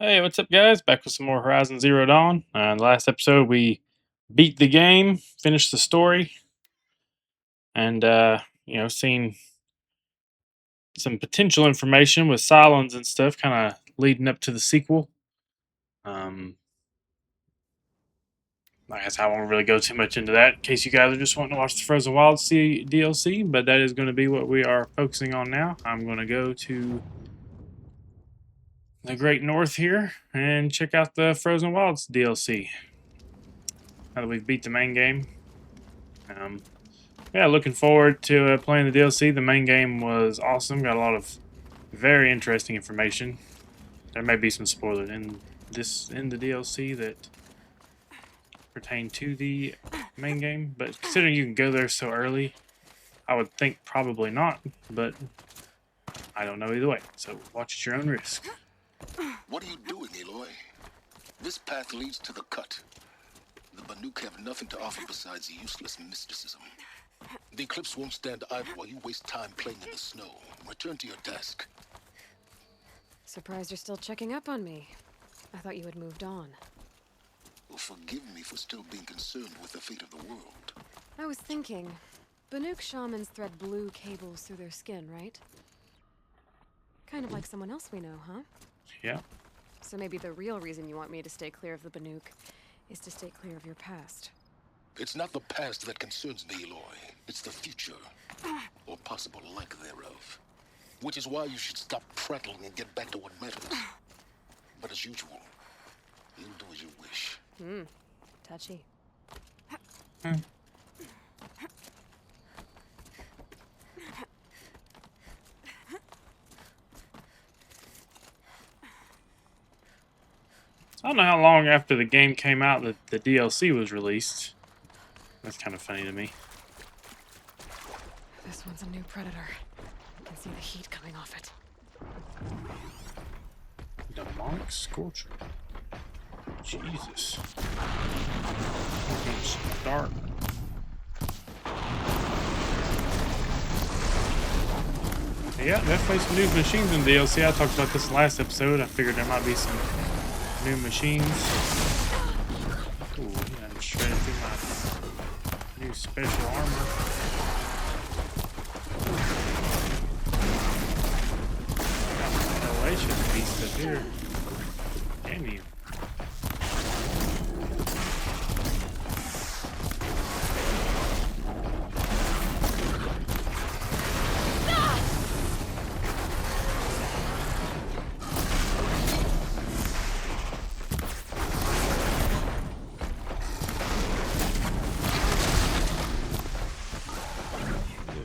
Hey, what's up, guys? Back with some more Horizon Zero Dawn. In the last episode, we beat the game, finished the story, and seen some potential information with Cylons and stuff, kind of leading up to the sequel. Um, I guess I won't really go too much into that in case you guys are just wanting to watch the Frozen Wilds DLC, but that is going to be what we are focusing on now. I'm going to go to the Great North here and check out the Frozen Wilds DLC. Now that we've beat the main game. Um, Yeah, looking forward to playing the DLC. The main game was awesome. Got a lot of very interesting information. There may be some spoilers in the DLC that pertain to the main game, but considering you can go there so early, I would think probably not. But I don't know either way. So watch at your own risk. What are you doing, Aloy? This path leads to the cut. The Banuk have nothing to offer besides useless mysticism. The Eclipse won't stand idle while you waste time playing in the snow. Return to your desk. Surprised you're still checking up on me. I thought you had moved on. Well, forgive me for still being concerned with the fate of the world. I was thinking, Banuk shamans thread blue cables through their skin, right? Kind of like someone else we know, huh? Yeah. So maybe the real reason you want me to stay clear of the Banuk is to stay clear of your past. It's not the past that concerns me, Aloy. It's the future, or possible lack thereof. Which is why you should stop prattling and get back to what matters. But as usual, you do as you wish. Touchy. I don't know how long after the game came out that the DLC was released. That's kind of funny to me. This one's a new predator. I can see the heat coming off it. Demonic Scorcher. Jesus. It's dark. Yeah, definitely some new machines in DLC. I talked about this last episode. I figured there might be some new machines. Ooh, I'm shredding through my new special armor. Hellacious beast up here. Damn you.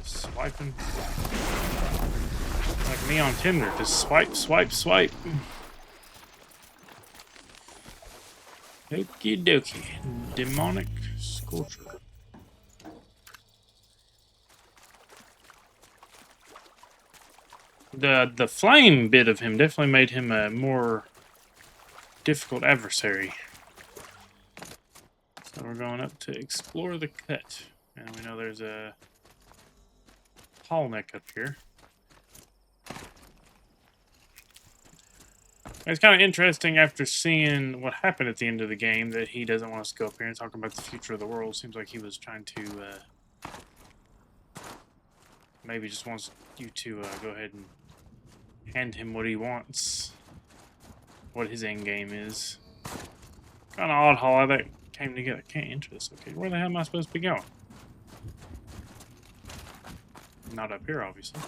Swiping. Like me on Tinder, just swipe, swipe, swipe. Okie dokie. Demonic Scorcher. The flame bit of him definitely made him a more difficult adversary. So we're going up to explore the cut. And we know there's a Paul neck up here. It's kind of interesting after seeing what happened at the end of the game that he doesn't want us to go up here and talk about the future of the world. Seems like he was trying to maybe just wants you to go ahead and hand him what he wants, what his end game is. Kind of odd how that came together. Can't enter this. Okay, where the hell am I supposed to be going? Not up here, obviously.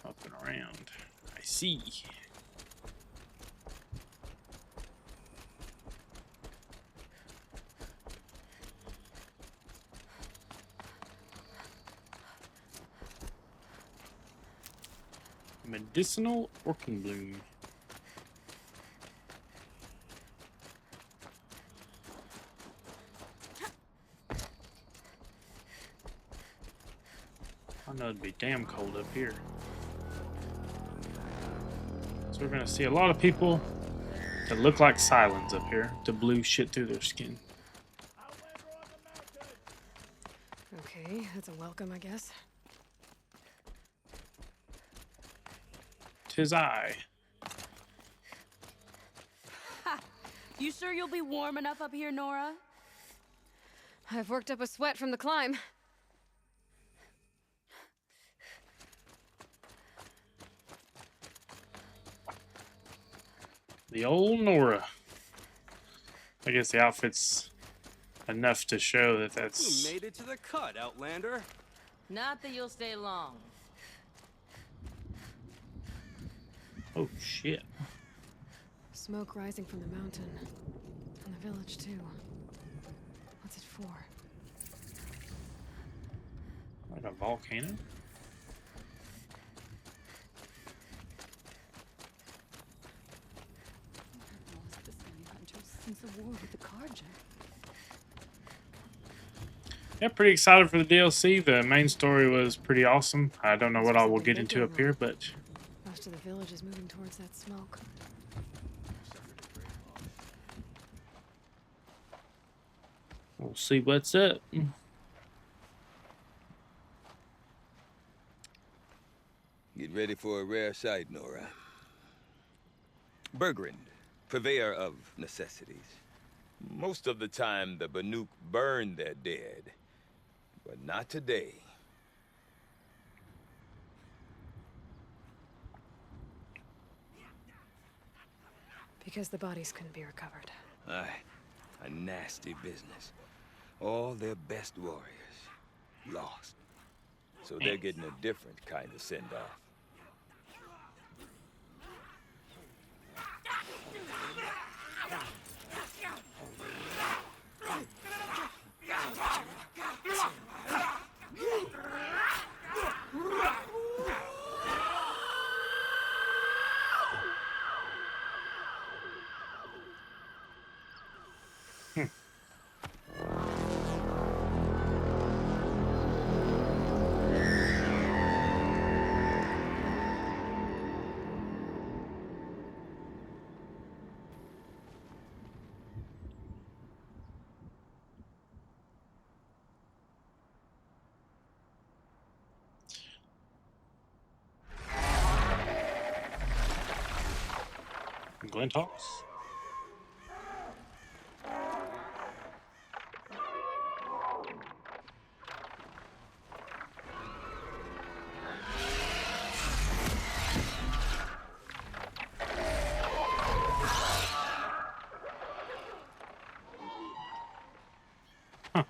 Up and around. I see. Medicinal orchid bloom. I know it'd be damn cold up here. So we're gonna see a lot of people that look like Cylons up here to blue shit through their skin. Okay, that's a welcome, I guess. 'Tis I. Ha! You sure you'll be warm enough up here, Nora? I've worked up a sweat from the climb. The old Nora. I guess the outfit's enough to show that that's... You made it to the cut, Outlander. Not that you'll stay long. Oh, shit. Smoke rising from the mountain. And the village, too. What's it for? Like a volcano? Lost the Sony hunters since the war with the Carja. Yeah, pretty excited for the DLC. The main story was pretty awesome. I don't know what all we'll get into up here, but Most of the village is moving towards that smoke. we'll see what's up. Get ready for a rare sight, Nora. Bergrand, purveyor of necessities. Most of the time, the Banuk burn their dead. But not today. Because the bodies couldn't be recovered. Aye, a nasty business. All their best warriors lost. So they're getting a different kind of send-off. Glinthawks? Huh.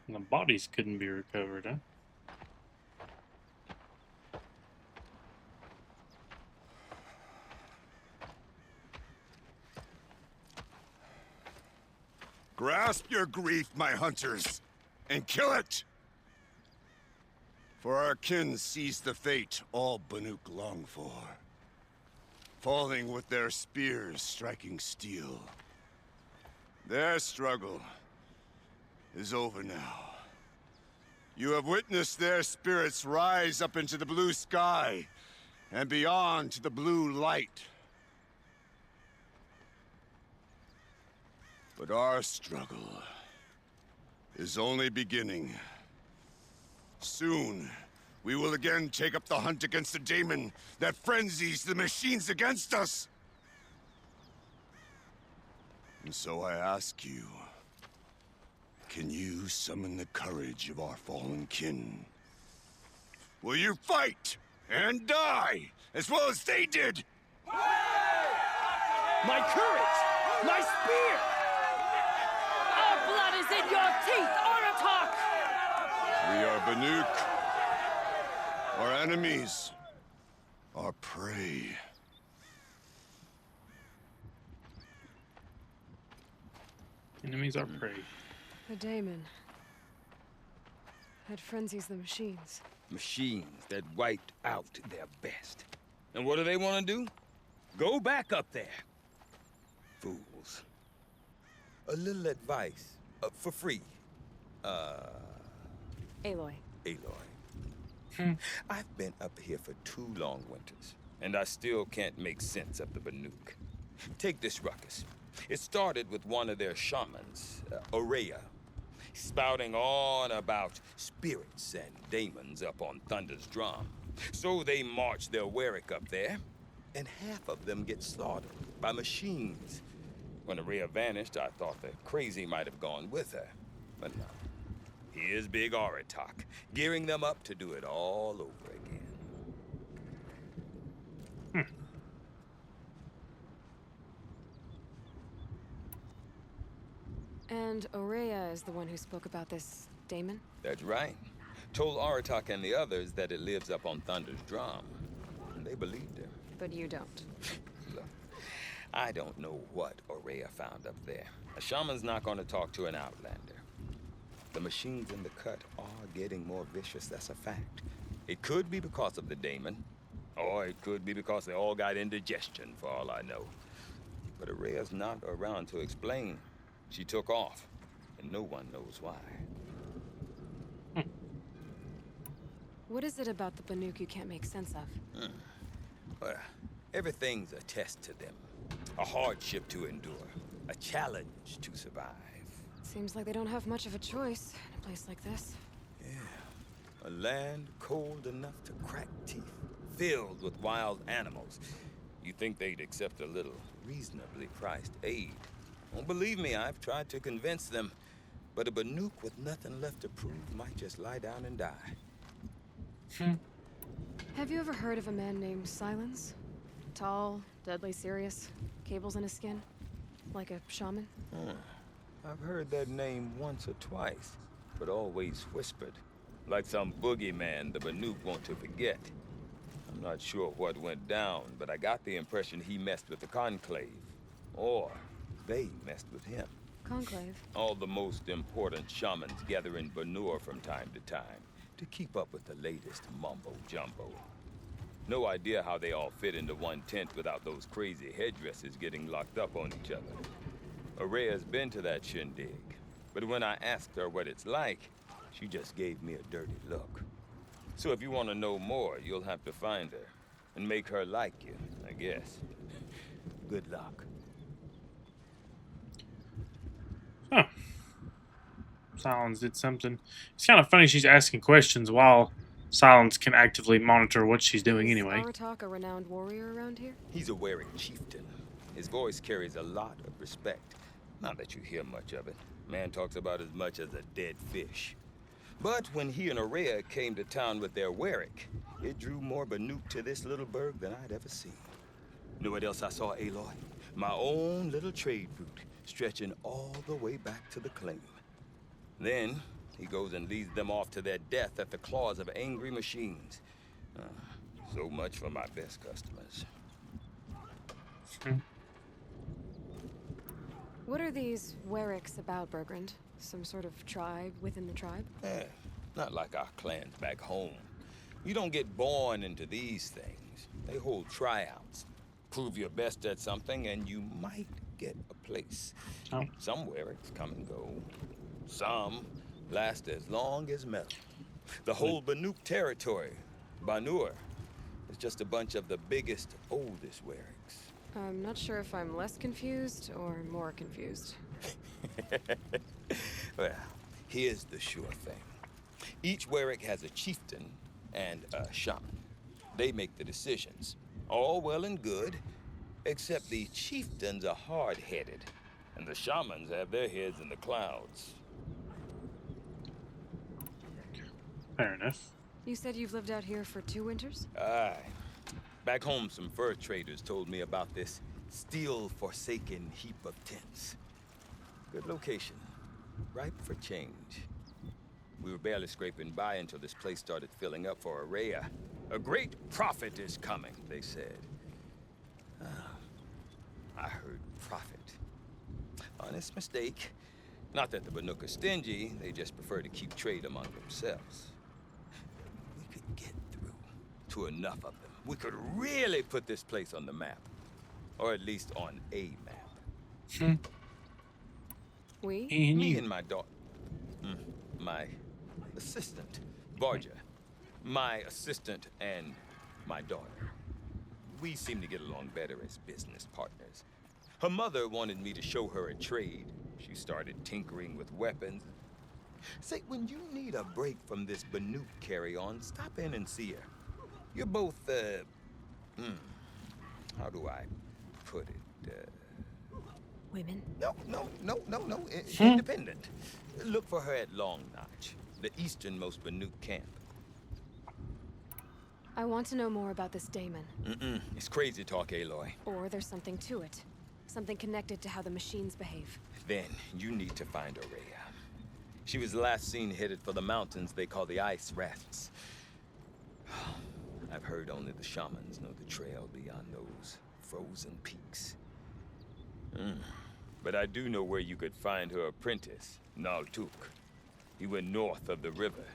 And the bodies couldn't be recovered, huh? Grasp your grief, my hunters, and kill it! For our kin sees the fate all Banuk long for. Falling with their spears striking steel. Their struggle is over now. You have witnessed their spirits rise up into the blue sky, and beyond to the blue light. But our struggle is only beginning. Soon, we will again take up the hunt against the daemon that frenzies the machines against us. And so I ask you, can you summon the courage of our fallen kin? Will you fight and die as well as they did? My courage! My spear! Our blood is in your teeth, Oratok! We are Banuk. Our enemies are prey. Enemies are prey. The daemon. That frenzies the machines. Machines that wiped out their best. And what do they want to do? Go back up there. Fools. A little advice, for free. Aloy. Aloy. I've been up here for 2 long winters, and I still can't make sense of the Banuk. Take this ruckus. It started with one of their shamans, Aurea, spouting on about spirits and daemons up on Thunder's drum. So they march their Warwick up there, and half of them get slaughtered by machines. When Araya vanished, I thought the crazy might have gone with her. But no. Here's Big Aratak, gearing them up to do it all over again. And Aurea is the one who spoke about this daemon? That's right. Told Aratak and the others that it lives up on Thunder's drum. And they believed him. But you don't. Look, I don't know what Aurea found up there. A shaman's not going to talk to an outlander. The machines in the cut are getting more vicious, that's a fact. It could be because of the daemon, or it could be because they all got indigestion, for all I know. But Aurea's not around to explain. She took off, and no one knows why. What is it about the Banuk you can't make sense of? Well, everything's a test to them. A hardship to endure. A challenge to survive. Seems like they don't have much of a choice in a place like this. Yeah. A land cold enough to crack teeth. Filled with wild animals. You'd think they'd accept a little reasonably priced aid. Don't believe me, I've tried to convince them. But a Banuk with nothing left to prove might just lie down and die. Have you ever heard of a man named Silence? Tall, deadly serious, cables in his skin, like a shaman? I've heard that name once or twice, but always whispered. Like some boogeyman the Banuk want to forget. I'm not sure what went down, but I got the impression he messed with the Conclave. Or they messed with him. Conclave? All the most important shamans gather in Banur from time to time to keep up with the latest mumbo-jumbo. No idea how they all fit into one tent without those crazy headdresses getting locked up on each other. Aurea's been to that shindig, but when I asked her what it's like, she just gave me a dirty look. So if you want to know more, you'll have to find her and make her like you, I guess. Good luck. Huh. Silence did something. It's kind of funny she's asking questions while Silence can actively monitor what she's doing anyway. Is Aratak a renowned warrior around here? He's a Warwick chieftain. His voice carries a lot of respect. Not that you hear much of it. Man talks about as much as a dead fish. But when he and Aurea came to town with their Warwick, it drew more Banuk to this little burg than I'd ever seen. Know what else I saw, Aloy? My own little trade route, stretching all the way back to the claim. Then, he goes and leads them off to their death at the claws of angry machines. So much for my best customers. What are these Warwicks about, Bergrand? Some sort of tribe within the tribe? Not like our clans back home. You don't get born into these things. They hold tryouts. Prove your best at something and you might get a place. Oh. Some Warwicks come and go. Some last as long as metal. The whole Banuk territory, Banur, is just a bunch of the biggest, oldest Warwicks. I'm not sure if I'm less confused or more confused. Well, here's the sure thing. Each Warwick has a chieftain and a shaman. They make the decisions. All well and good, except the chieftains are hard-headed, and the shamans have their heads in the clouds. Fair enough. You said you've lived out here for 2 winters? Aye. Back home, some fur traders told me about this steel-forsaken heap of tents. Good location. Ripe for change. We were barely scraping by until this place started filling up for Aurea. A great prophet is coming, they said. I heard prophet. Honest mistake. Not that the Banuk are stingy, they just prefer to keep trade among themselves. We could get through to enough of them. We could really put this place on the map. Or at least on a map. We? Me and my daughter. My assistant, Varja. My assistant and my daughter. We seem to get along better as business partners. Her mother wanted me to show her a trade. She started tinkering with weapons. Say, when you need a break from this Banuk carry-on, stop in and see her. You're both, how do I put it? Women? No. Independent. Look for her at Long Notch, the easternmost Banuk camp. I want to know more about this Damon. It's crazy talk, Aloy. Or there's something to it. Something connected to how the machines behave. Then you need to find Aurea. She was last seen headed for the mountains they call the Ice Rafts. I've heard only the shamans know the trail beyond those frozen peaks. But I do know where you could find her apprentice, Naltuk. He went north of the river,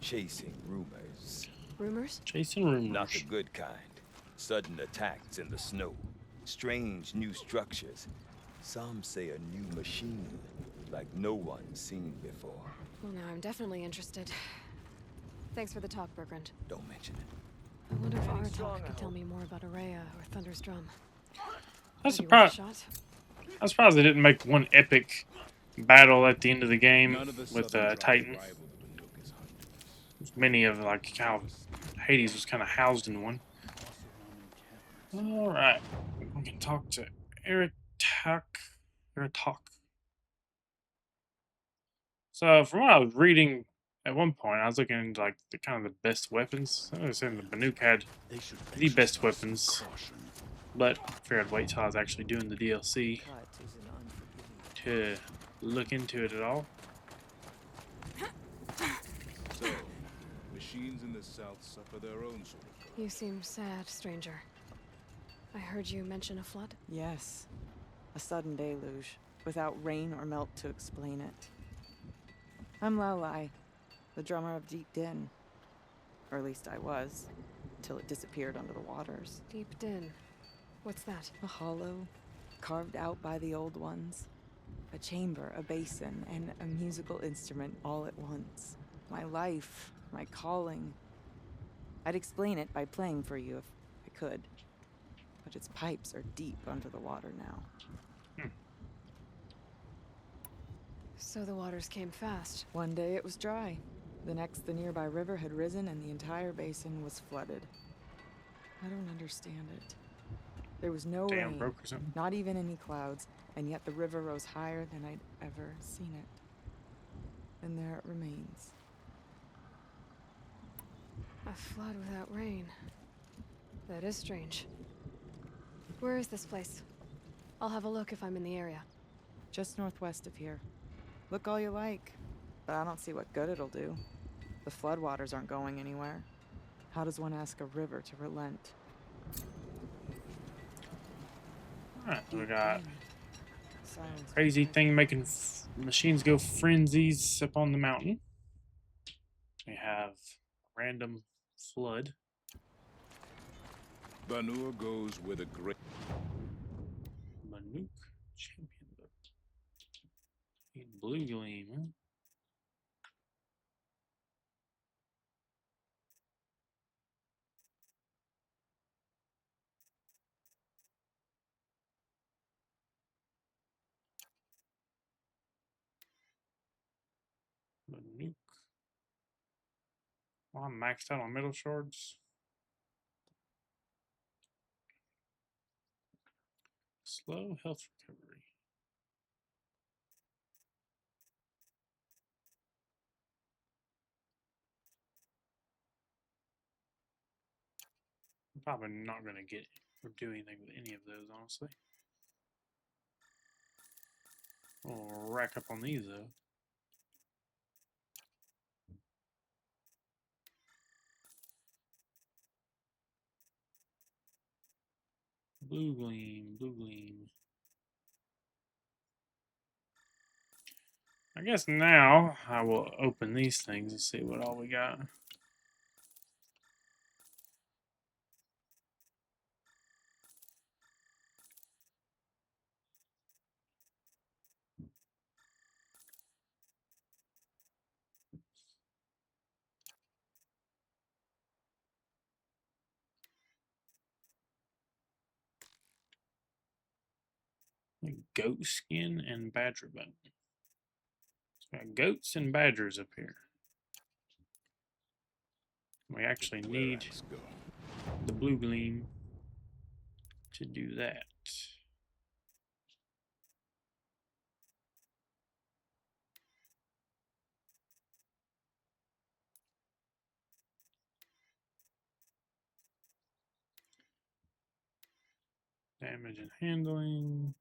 chasing rumors. Rumors? Chasing rumors. Not the good kind. Sudden attacks in the snow. Strange new structures. Some say a new machine, like no one's seen before. Well, now I'm definitely interested. Thanks for the talk, Bergrand. Don't mention it. I wonder if Aratak could tell me more about Aurea or Thunder's Drum. I'm Maybe worth a surprised. shot? I'm surprised they didn't make one epic battle at the end of the game None of the with southern Titan. tribes rival the Banuk as hunters. Many of like how Hades was kind of housed in one. All right, we can talk to Aratak. So from what I was reading at one point, I was looking into like the kind of the best weapons. I was saying the Banuk had They should the best exercise weapons, caution. but I figured I'd wait till I was actually doing the DLC to look into it at all. So, machines in the south suffer their own sort of fate. You seem sad, stranger. I heard you mention a flood. Yes. A sudden deluge, without rain or melt to explain it. I'm Malakai, the drummer of Deep Din. Or at least I was, till it disappeared under the waters. Deep Din. What's that? A hollow, carved out by the old ones. A chamber, a basin, and a musical instrument all at once. My life, my calling. I'd explain it by playing for you if I could. But its pipes are deep under the water now. So the waters came fast. One day it was dry. The next, the nearby river had risen and the entire basin was flooded. I don't understand it. There was no Damn, rain, broke or something. not even any clouds, and yet the river rose higher than I'd ever seen it. And there it remains. A flood without rain. That is strange. Where is this place? I'll have a look if I'm in the area. Just northwest of here. Look all you like, but I don't see what good it'll do. The floodwaters aren't going anywhere. How does one ask a river to relent? Alright, so we got Silence. crazy thing making machines go frenzies up on the mountain. We have random flood. Banur goes with a great. Banuk champion book. Blue gleam, huh? Banuk. Well, I'm maxed out on metal shards. Slow health recovery. I'm probably not going to get or do anything with any of those, honestly. We'll rack up on these, though. Blue gleam, blue gleam. I guess now I will open these things and see what all we got. Goat skin and badger bone. So we got goats and badgers up here. We actually need Let's go. the blue gleam to do that. Damage and handling.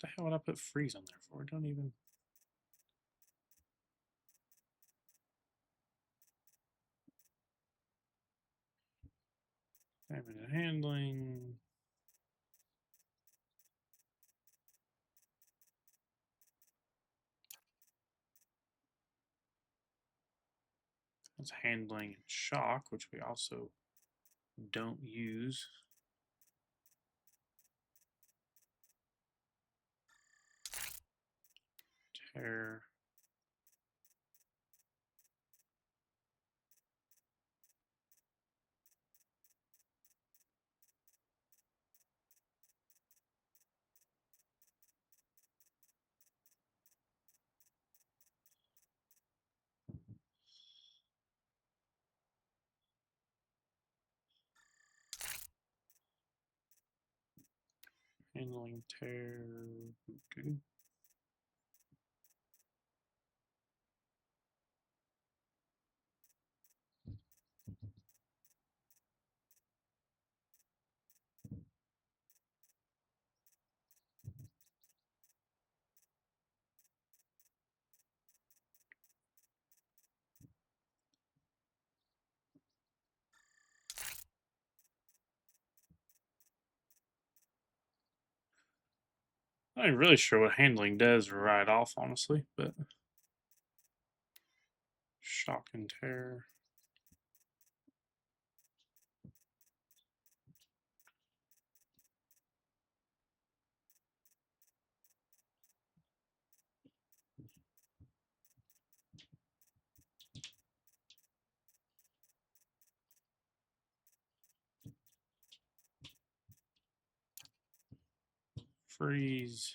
What the hell would I put freeze on there for? Don't even. Damage and handling. That's handling and shock, which we also don't use. Tear. Handling, tear. Okay. I'm not really sure what handling does right off, honestly, but shock and tear. Freeze.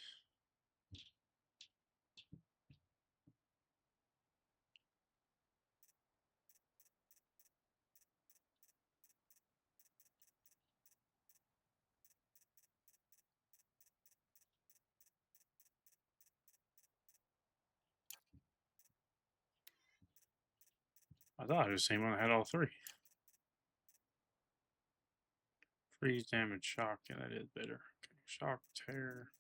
I thought I was the same one that had all three. Freeze, damage, shock. Yeah, that is better. Okay. Shock, tear.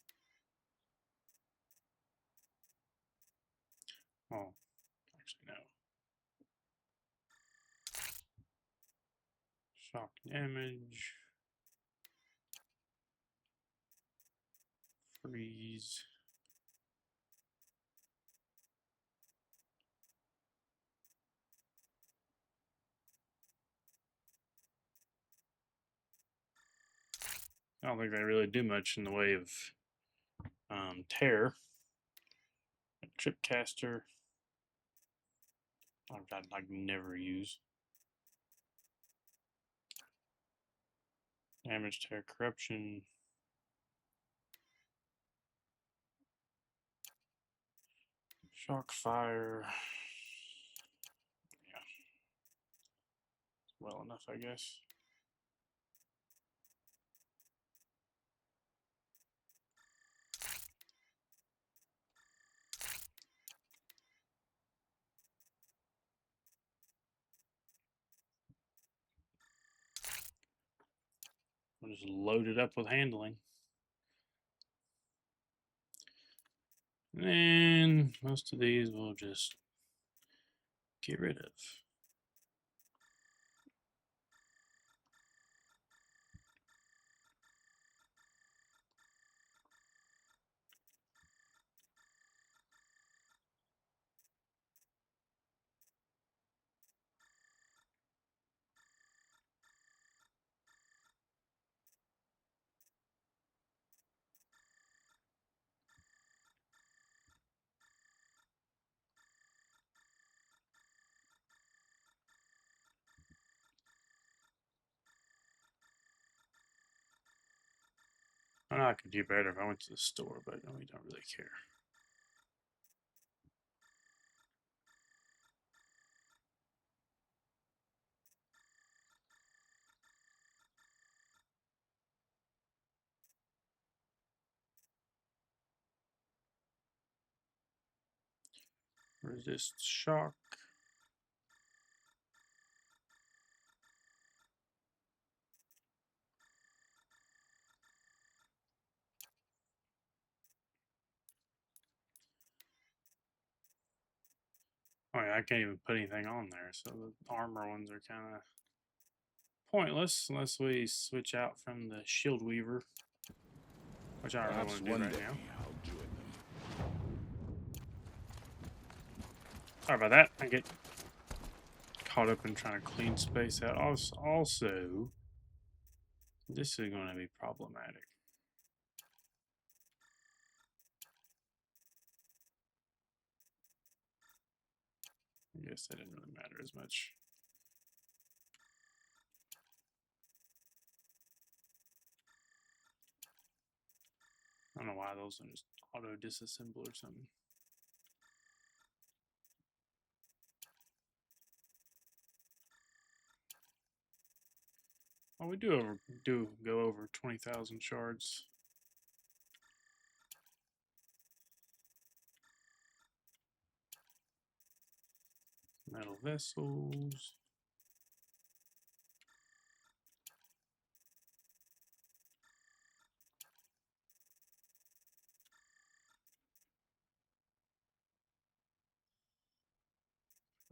Oh, actually, no. Shock damage. Freeze. I don't think they really do much in the way of tear. Tripcaster. I'd like never use. Damage, tear, corruption. Shock, fire. Yeah. Well enough, I guess. We'll just load it up with handling. And most of these we'll just get rid of. I know I could do better if I went to the store, but we don't really care. Resist shock. Oh yeah, I can't even put anything on there, so the armor ones are kind of pointless unless we switch out from the shield weaver, which I don't really want to do right now. I'll join them. Sorry about that. I get caught up in trying to clean space out. Also, this is going to be problematic. I guess that didn't really matter as much. I don't know why those are just auto disassemble or something. Well, we do go over 20,000 shards. Metal vessels.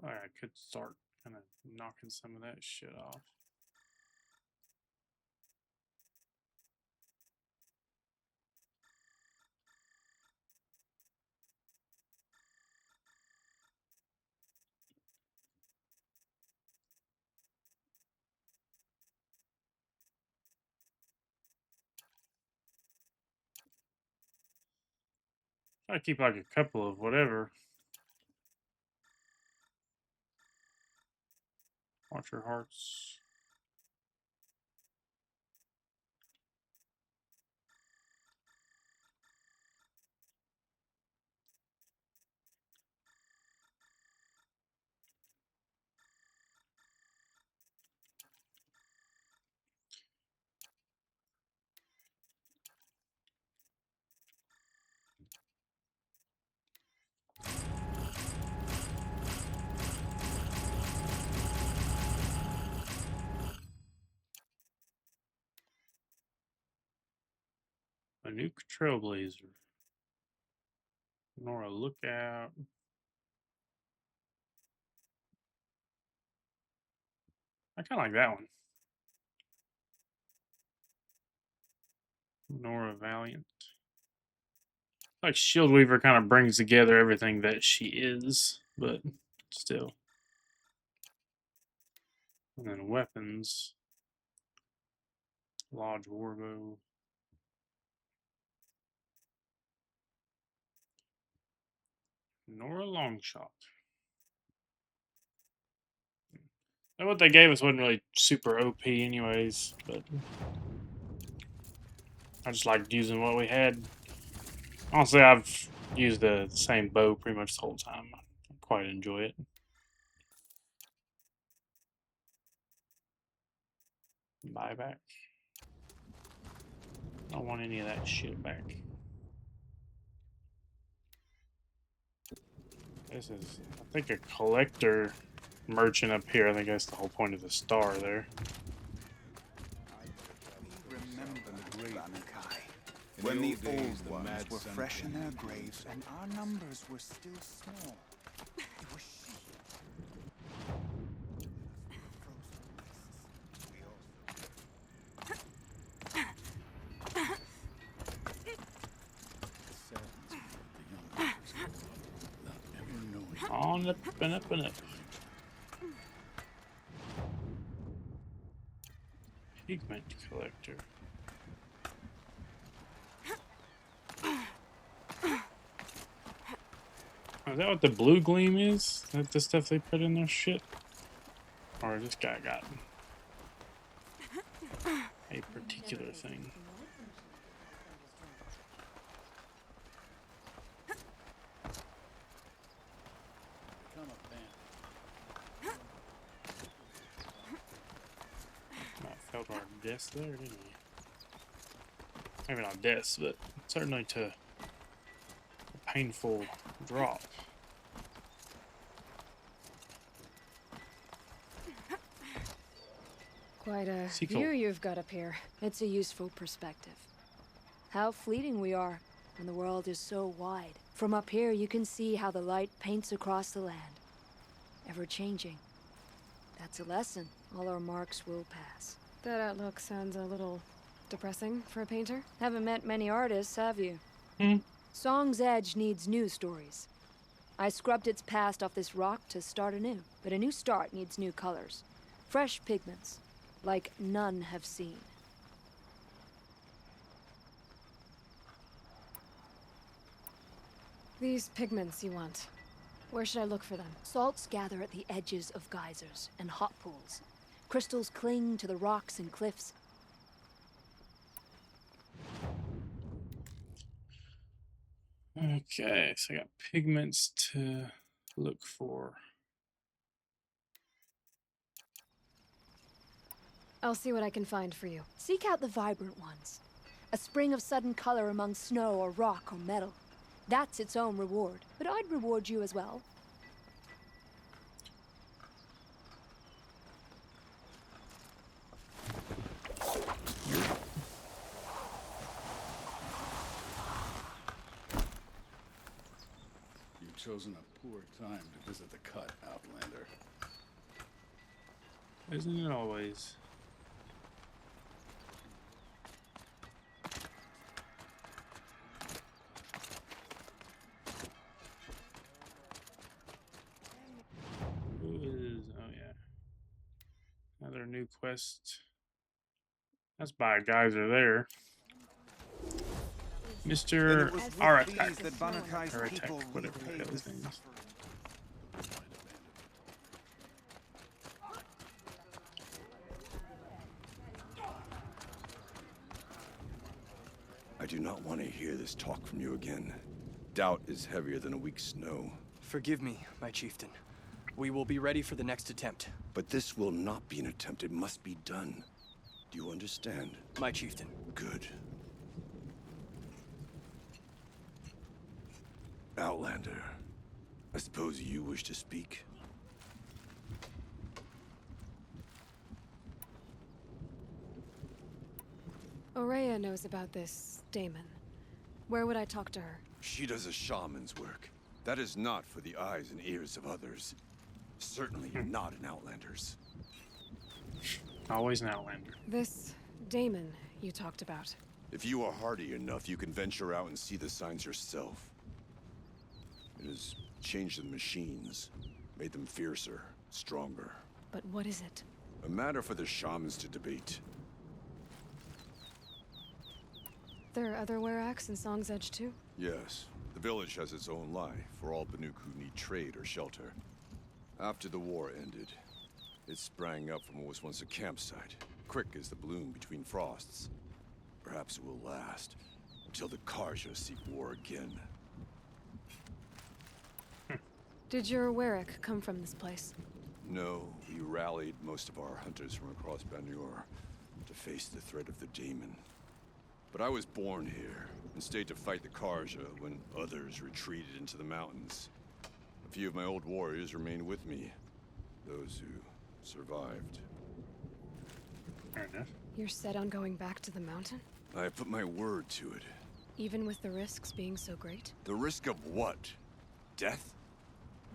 I could start kind of knocking some of that shit off. I keep like a couple of whatever. Watcher hearts. A nuke trailblazer. Nora lookout. I kind of like that one. Nora Valiant. Like Shield Weaver kind of brings together everything that she is, but still. And then weapons. Lodge Warbow. Nora Longshot. And what they gave us wasn't really super OP anyways, but I just liked using what we had. Honestly, I've used the same bow pretty much the whole time. I quite enjoy it. Buyback. I don't want any of that shit back. This is, I think, a collector merchant up here. I think that's the whole point of the star there. Remember the great Malakai, when the old ones were fresh in their graves and our numbers were still small. It was she. On up and up and up. Pigment collector. Oh, is that what the blue gleam is? Is that the stuff they put in their shit? Or this guy got a particular thing? Felt our death there, didn't we? Maybe not death, but certainly to a painful drop. Quite a Sequel. view you've got up here. It's a useful perspective. How fleeting we are when the world is so wide. From up here, you can see how the light paints across the land. Ever changing. That's a lesson. All our marks will pass. That outlook sounds a little depressing for a painter. Haven't met many artists, have you? Hmm. Song's Edge needs new stories. I scrubbed its past off this rock to start anew. But a new start needs new colors. Fresh pigments, like none have seen. These pigments you want. Where should I look for them? Salts gather at the edges of geysers and hot pools. Crystals cling to the rocks and cliffs. Okay, so I got pigments to look for. I'll see what I can find for you. Seek out the vibrant ones. A spring of sudden color among snow or rock or metal. That's its own reward. But I'd reward you as well. You've chosen a poor time to visit the cut, Outlander. Isn't it always? Who is? Oh yeah, another new quest. That's by a geyser there. Mr. Aratak. Aratak, whatever the hell his name is. I do not want to hear this talk from you again. Doubt is heavier than a week's snow. Forgive me, my chieftain. We will be ready for the next attempt. But this will not be an attempt. It must be done. Do you understand? My chieftain. Good. Outlander, I suppose you wish to speak? Aurea knows about this Damon. Where would I talk to her? She does a shaman's work. That is not for the eyes and ears of others. Certainly not an Outlander's. Always an Outlander. This Damon you talked about. If you are hardy enough, you can venture out and see the signs yourself. It has changed the machines, made them fiercer, stronger. But what is it? A matter for the shamans to debate. There are other Weraks in Song's Edge too? Yes. The village has its own life for all Banuk who need trade or shelter. After the war ended, it sprang up from what was once a campsite, quick as the bloom between frosts. Perhaps it will last until the Karja seek war again. Did your Werak come from this place? No, we rallied most of our hunters from across Banur to face the threat of the Daemon. But I was born here and stayed to fight the Karja when others retreated into the mountains. A few of my old warriors remained with me, those who survived. Fair enough. You're set on going back to the mountain? I have put my word to it. Even with the risks being so great? The risk of what? Death?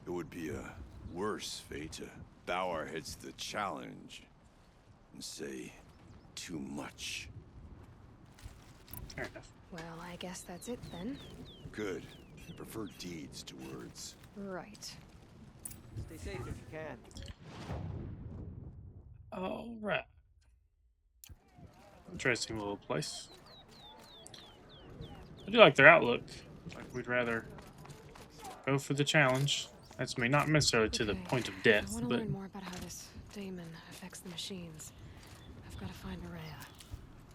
It would be a worse fate to bow our heads to the challenge and say too much. Fair enough. Well, I guess that's it then. Good. I prefer deeds to words. Right. Stay safe if you can. All right. Interesting little place. I do like their outlook. Like we'd rather go for the challenge. That's me, not necessarily to the Okay, point of I death, want to but learn more about how this Daemon affects the machines. I've got to find Aurea.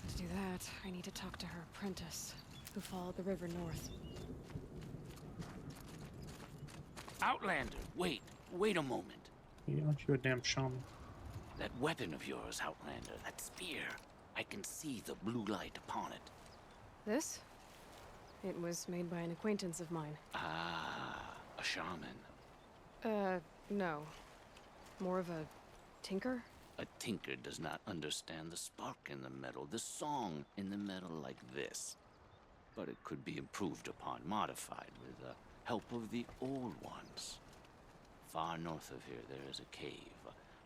To do that, I need to talk to her apprentice, who followed the river north. Outlander, wait a moment. aren't you a damn shaman? That weapon of yours, Outlander, that spear. I can see the blue light upon it. This? It was made by an acquaintance of mine. Ah, a shaman. No. More of a tinker? A tinker does not understand the spark in the metal, the song in the metal like this. But it could be improved upon, modified with the help of the old ones. Far north of here, there is a cave,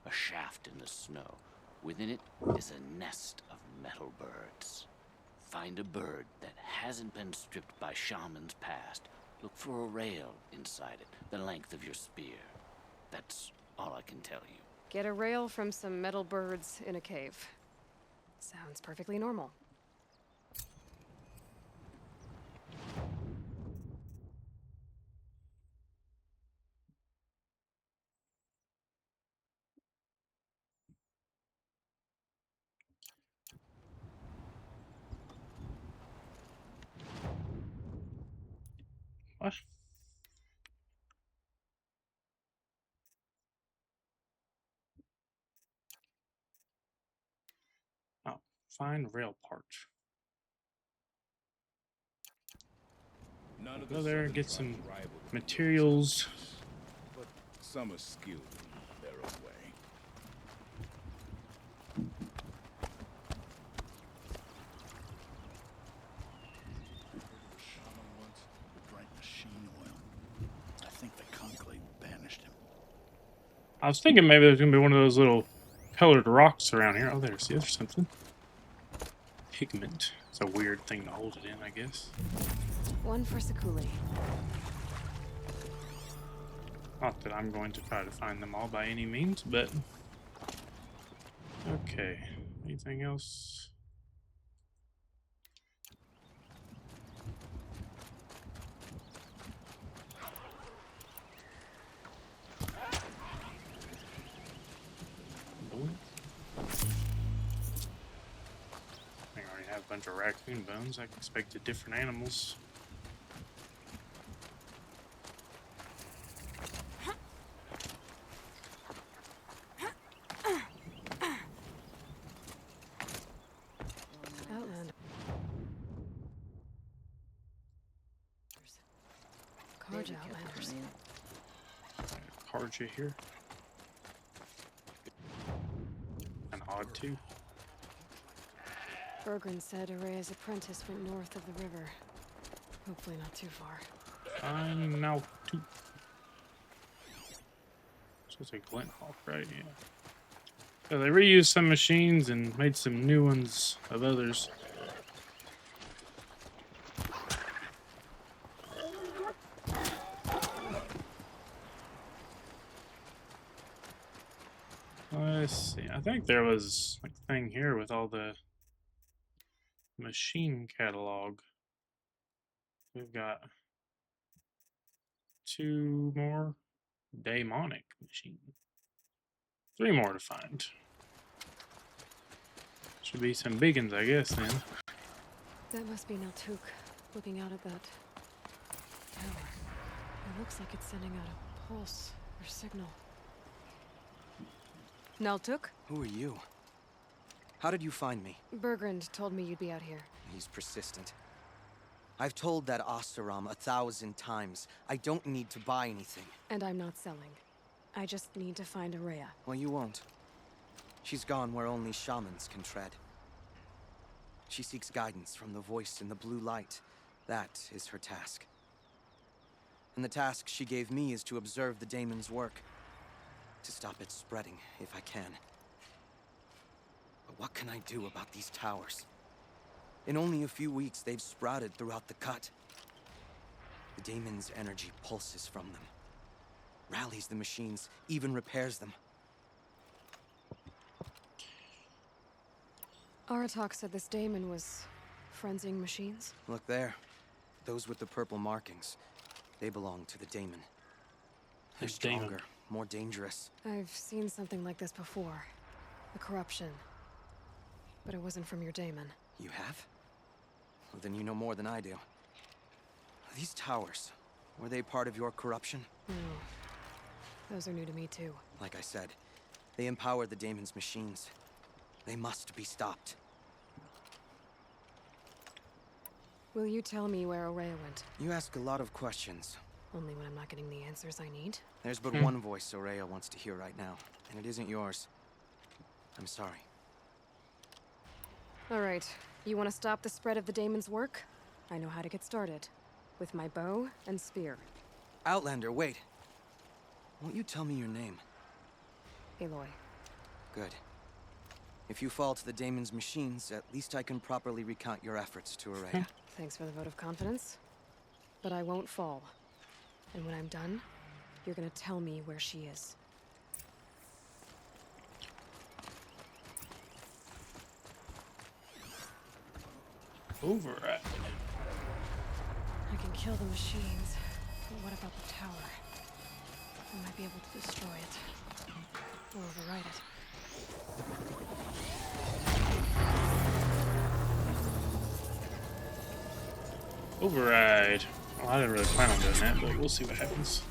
a shaft in the snow. Within it is a nest of metal birds. Find a bird that hasn't been stripped by shamans past. Look for a rail inside it, the length of your spear. That's all I can tell you. Get a rail from some metal birds in a cave. Sounds perfectly normal. What? Oh, find rail part. Go there and get some materials. But some are skilled in their own way. A shaman once who drank machine oil. I think the conclave banished him. I was thinking maybe there's gonna be one of those little colored rocks around here. Oh, there's something. Pigment. It's a weird thing to hold it in, I guess. One for Sakuli. Not that I'm going to try to find them all by any means, but... Okay. Anything else? Nope. I already have a bunch of raccoon bones. I expected different animals. Carja Outlanders. Carja here. And odd too. Bergren said Araya's apprentice went north of the river. Hopefully not too far. I'm now too. So it's a glint hawk, right? Yeah. So they reused some machines and made some new ones of others. Let's see. I think there was like a thing here with all the machine catalog. We've got 2 more daemonic machines. 3 more to find. Should be some big ones, I guess, then. That must be Naltuk, looking out at that tower. It looks like it's sending out a pulse or signal. Naltuk? Who are you? How did you find me? Bergrand told me you'd be out here. He's persistent. I've told that Oseram 1,000 times. I don't need to buy anything. And I'm not selling. I just need to find Araya. Well, you won't. She's gone where only shamans can tread. She seeks guidance from the voice in the blue light. That is her task. And the task she gave me is to observe the daemon's work. To stop it spreading, if I can. But what can I do about these towers? In only a few weeks, they've sprouted throughout the cut. The daemon's energy pulses from them. Rallies the machines, even repairs them. Aratak said this daemon was frenzing machines. Look there. Those with the purple markings. They belong to the daemon. They're stronger, more dangerous. I've seen something like this before. The corruption. But it wasn't from your daemon. You have? Well, then you know more than I do. These towers, were they part of your corruption? No. Those are new to me, too. Like I said, they empower the daemon's machines. They must be stopped. Will you tell me where Araya went? You ask a lot of questions. Only when I'm not getting the answers I need? There's but one voice Araya wants to hear right now, and it isn't yours. I'm sorry. All right, you want to stop the spread of the Daemon's work? I know how to get started. With my bow and spear. Outlander, wait. Won't you tell me your name? Aloy. Good. If you fall to the Daemon's machines, at least I can properly recount your efforts to Araya. Thanks for the vote of confidence. But I won't fall. And when I'm done, you're gonna tell me where she is. Override. I can kill the machines, but what about the tower? I might be able to destroy it. Or override it. Override. Well, I didn't really plan on doing that, but we'll see what happens.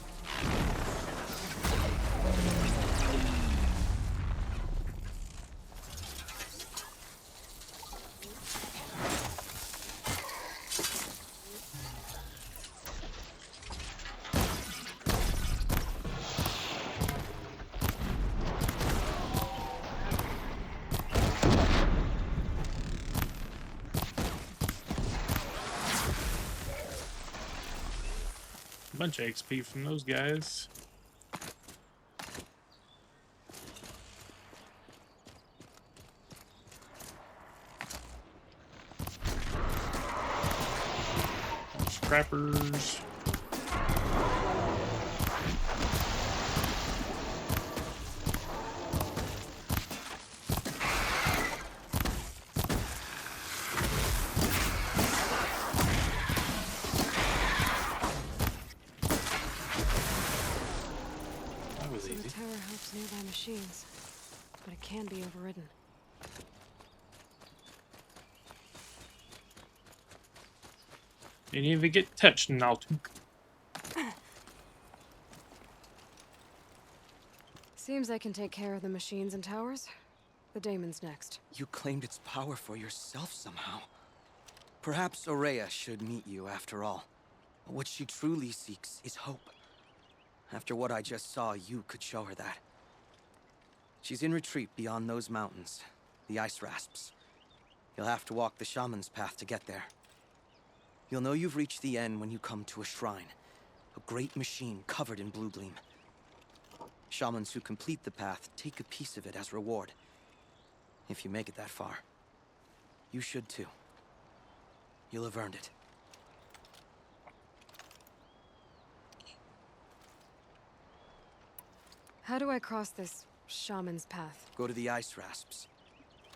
Bunch of XP from those guys. Scrappers. Nearby machines, but it can be overridden. Didn't even get touched, Naltuk. Seems I can take care of the machines and towers. The Daemon's next. You claimed its power for yourself somehow. Perhaps Araya should meet you after all. What she truly seeks is hope. After what I just saw, you could show her that. She's in retreat beyond those mountains, the ice rasps. You'll have to walk the shaman's path to get there. You'll know you've reached the end when you come to a shrine, a great machine covered in blue gleam. Shamans who complete the path take a piece of it as reward. If you make it that far, you should too. You'll have earned it. How do I cross this shaman's path? Go to the ice rasps.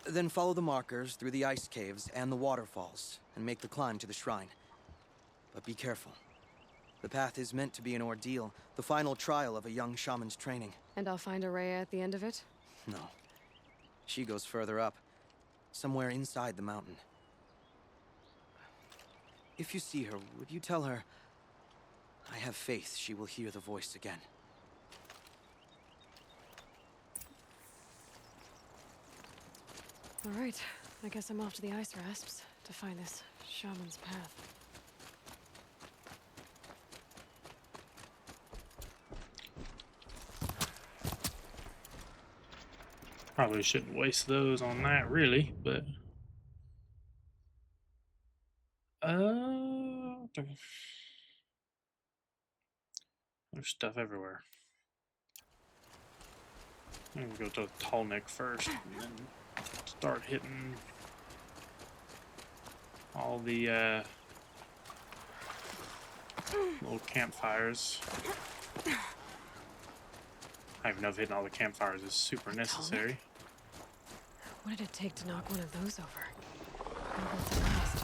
Then follow the markers through the ice caves and the waterfalls, and make the climb to the shrine. But be careful. The path is meant to be an ordeal, the final trial of a young shaman's training. And I'll find Araya at the end of it? No. She goes further up, somewhere inside the mountain. If you see her, would you tell her, I have faith she will hear the voice again. All right, I guess I'm off to the ice rasps to find this shaman's path. Probably shouldn't waste those on that, really, but there's stuff everywhere. I'm gonna go to the tall neck first, and then start hitting all the little campfires. I don't even know if hitting all the campfires is super necessary. What did it take to knock one of those over? I'll go to last.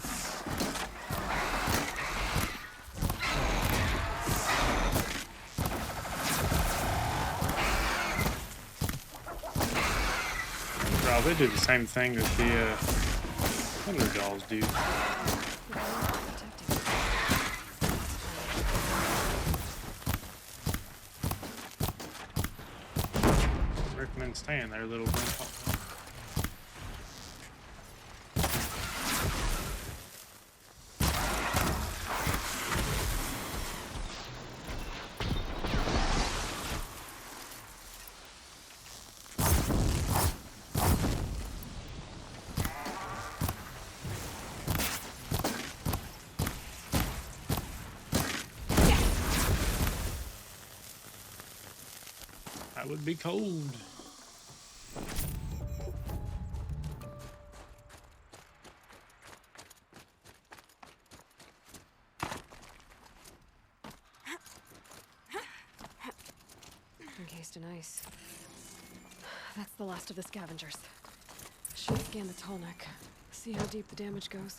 Bro, they do the same thing that the Thunder Dolls do. Recommend staying there, little grandpa. That would be cold. Encased in ice. That's the last of the scavengers. Should scan the tall neck. See how deep the damage goes.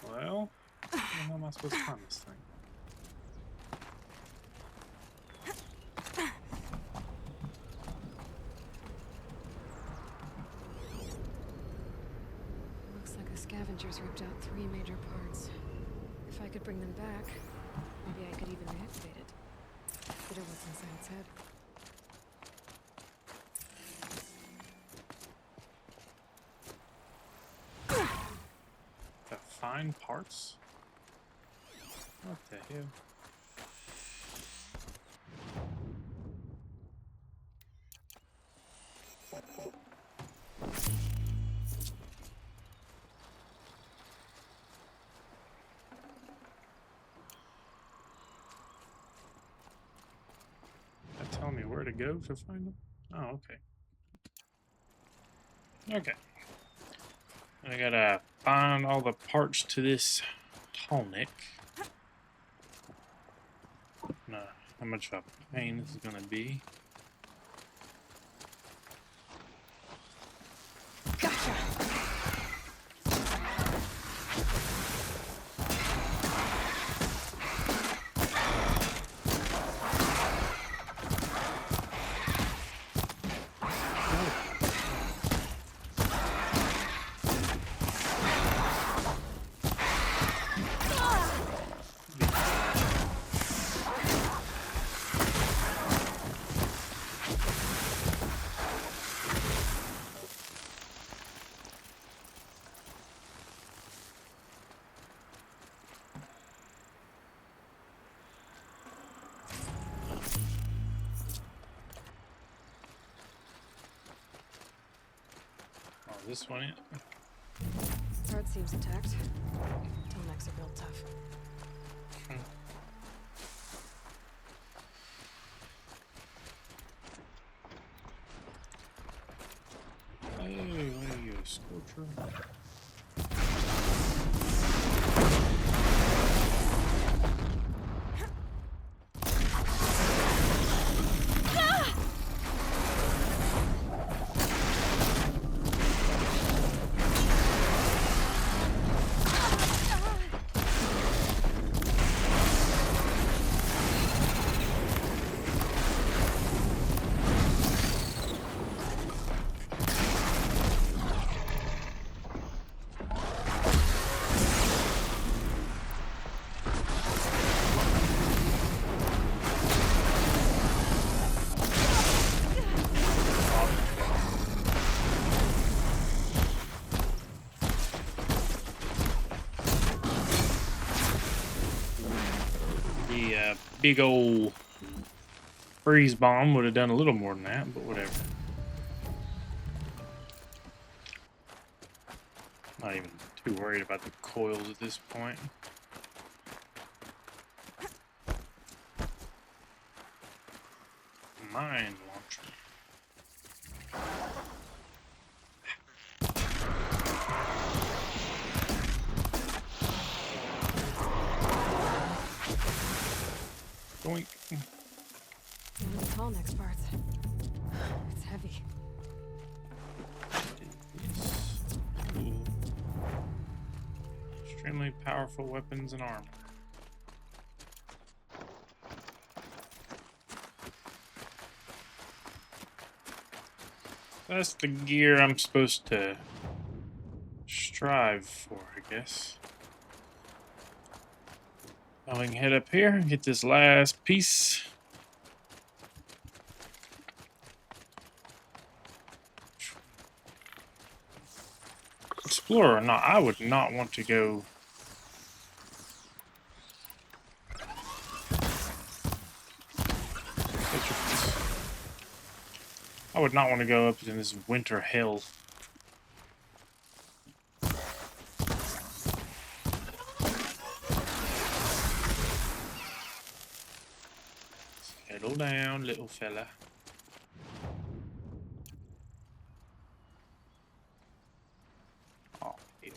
Well, how am I supposed to find this thing? Looks like the scavengers ripped out 3 major parts. If I could bring them back, maybe I could even reactivate it. Consider what's inside its head. The fine parts? What the hell? Tell me where to go to find them? Oh, okay. Okay. I gotta find all the parts to this tonic. No, how much of a pain this is gonna be. Gotcha! This one, Heart seems intact. Tallnecks are real tough. Hey, what are you, a sculpture? Big old freeze bomb would have done a little more than that, but whatever. Not even too worried about the coils at this point. Mine launcher. Doink. One of the Tallneck's parts. It's heavy. Cool. Extremely powerful weapons and armor. That's the gear I'm supposed to strive for, I guess. Now we can head up here and get this last piece. Explorer or not, I would not want to go. I would not want to go up in this winter hell. Settle down, little fella. Oh, hell.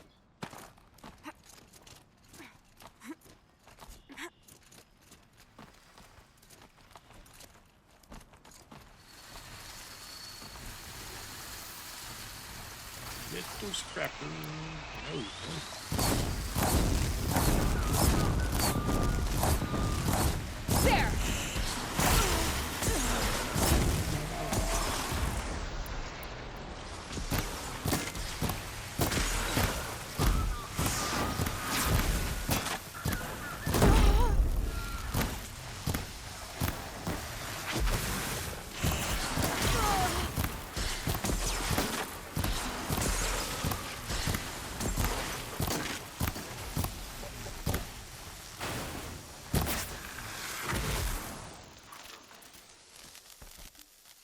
Little scrapper. No. There!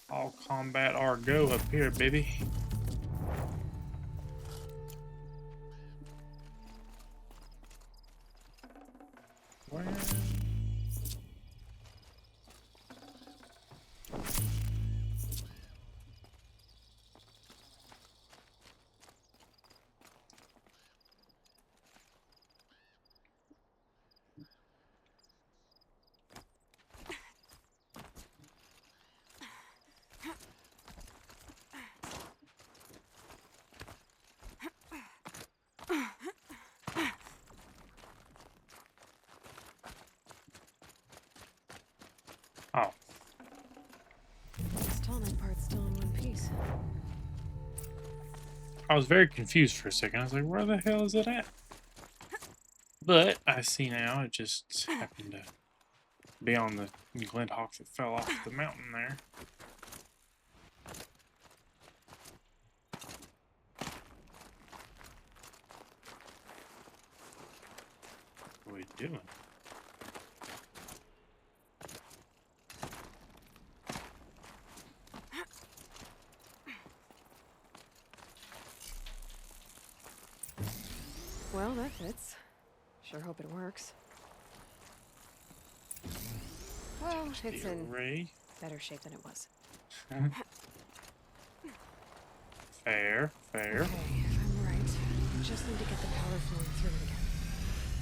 All combat or go up here, baby. Where? Oh. This tonic part's still in one piece. I was very confused for a second. I was like, where the hell is it at? But I see now it just happened to be on the glint hawk that fell off the mountain there. What are we doing? Well, that fits. Sure hope it works. Well, it's in Ray. better shape than it was. Fair, fair. Okay, if I'm right, I just need to get the power flowing through it again.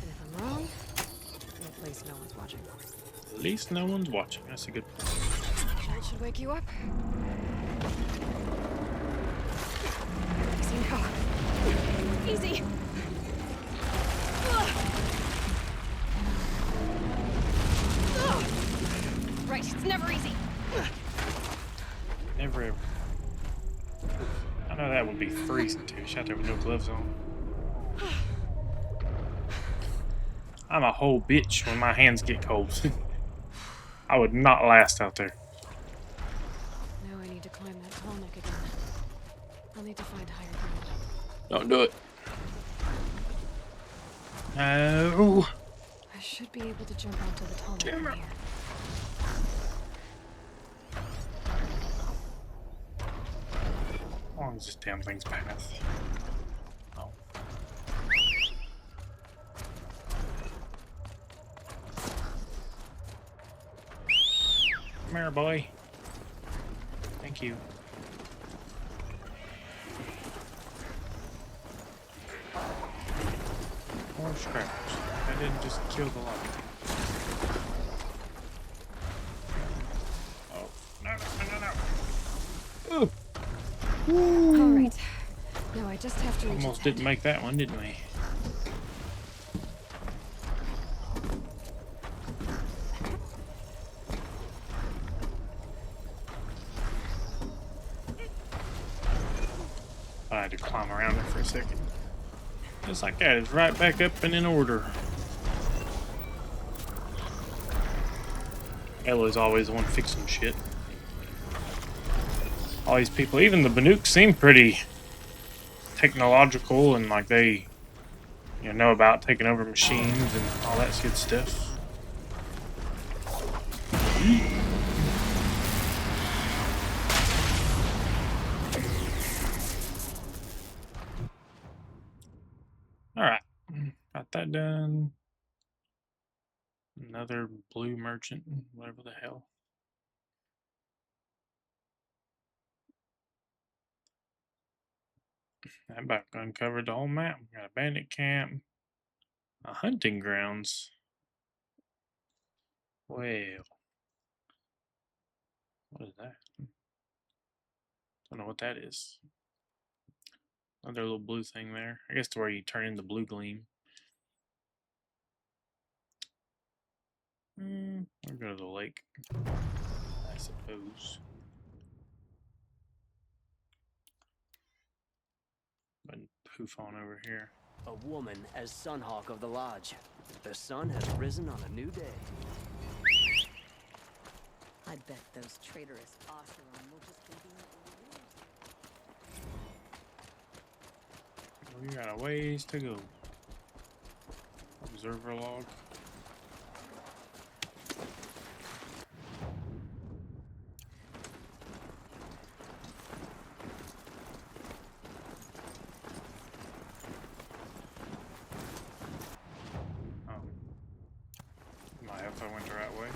And if I'm wrong, at least no one's watching. At least no one's watching. That's a good point. That should wake you up. Easy now. Easy. Right, it's never easy. Never ever. I know that would be freezing too. Shot there with no gloves on. I'm a whole bitch when my hands get cold. I would not last out there. Now I need to climb that tall neck again. I'll need to find higher ground. Don't do it. No. I should be able to jump onto the tall neck from here. How long is this damn thing's path? Oh. Come here, boy. Thank you. More scrappers. I didn't just kill the lobby. Oh, no. Ooh. Alright. Now I just have to reach Almost didn't make that one, didn't we? I had to climb around it for a second. Just like that, it's right back up and in order. Ella's always the one fixing shit. All these people, even the Banuk seem pretty technological and like they, know about taking over machines and all that good stuff. that done. Another blue merchant, whatever the hell. That about uncovered the whole map. We got a bandit camp, a hunting grounds. Well, what is that? Don't know what that is. Another little blue thing there. I guess to where you turn into blue gleam. We'll go to the lake, I suppose. But poof on over here. A woman as Sunhawk of the Lodge. The sun has risen on a new day. I bet those traitorous Oseram will just be doing We got a ways to go. Observer log. If I went the right way.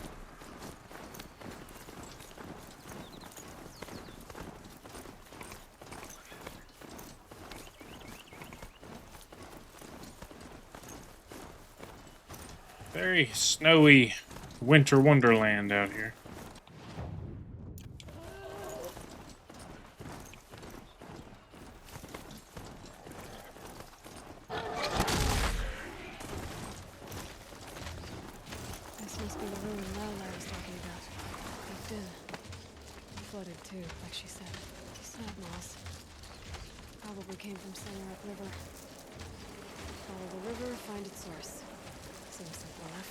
Very snowy winter wonderland out here. Too, like she said. Snap moss. Probably came from somewhere upriver. Follow the river, find its source. Seems simple enough.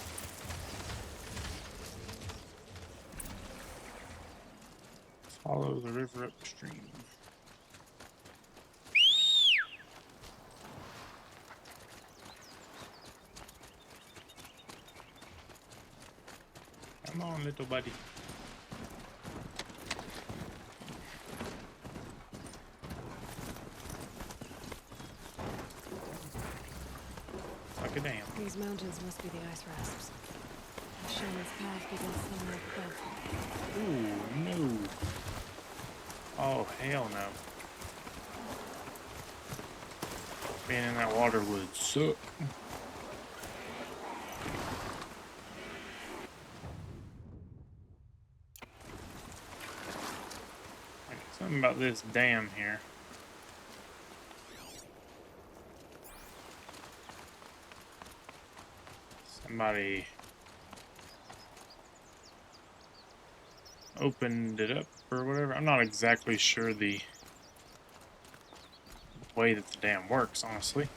Follow the river upstream. Come on, little buddy. Damn. These mountains must be the ice rasps. The shaman's path begins somewhere above. Ooh, no. Oh, hell no. Being in that water would suck. Something about this dam here. Somebody opened it up or whatever. I'm not exactly sure the way that the dam works, honestly.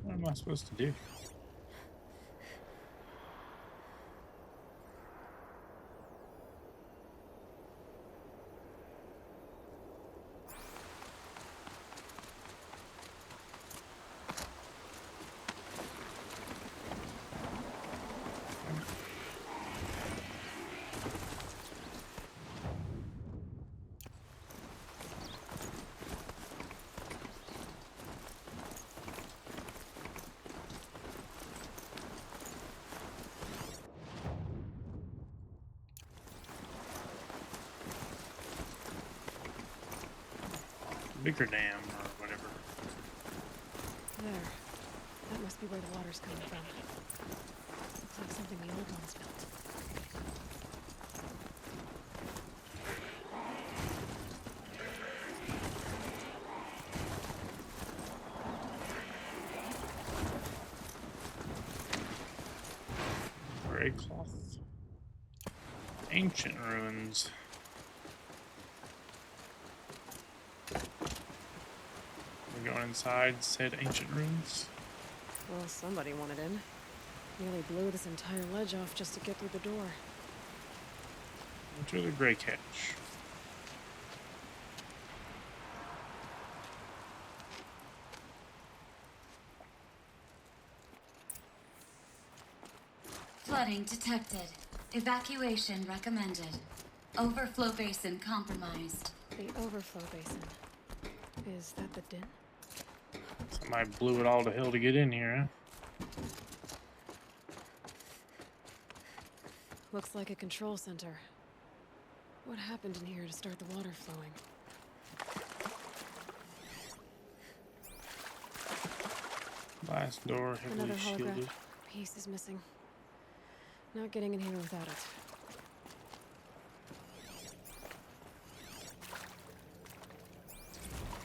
What am I supposed to do? Bigger dam or whatever. There. That must be where the water's coming from. Looks like something the old ones built. Gray cloth. Ancient ruins. Going inside said ancient ruins. Well, somebody wanted in. Nearly blew this entire ledge off just to get through the door. Enter the gray catch. Flooding detected. Evacuation recommended. Overflow basin compromised. The overflow basin. Is that the den? Somebody blew it all to hell to get in here, huh? Looks like a control center. What happened in here to start the water flowing? Last door heavily Another holograph. shielded. Piece is missing. Not getting in here without it.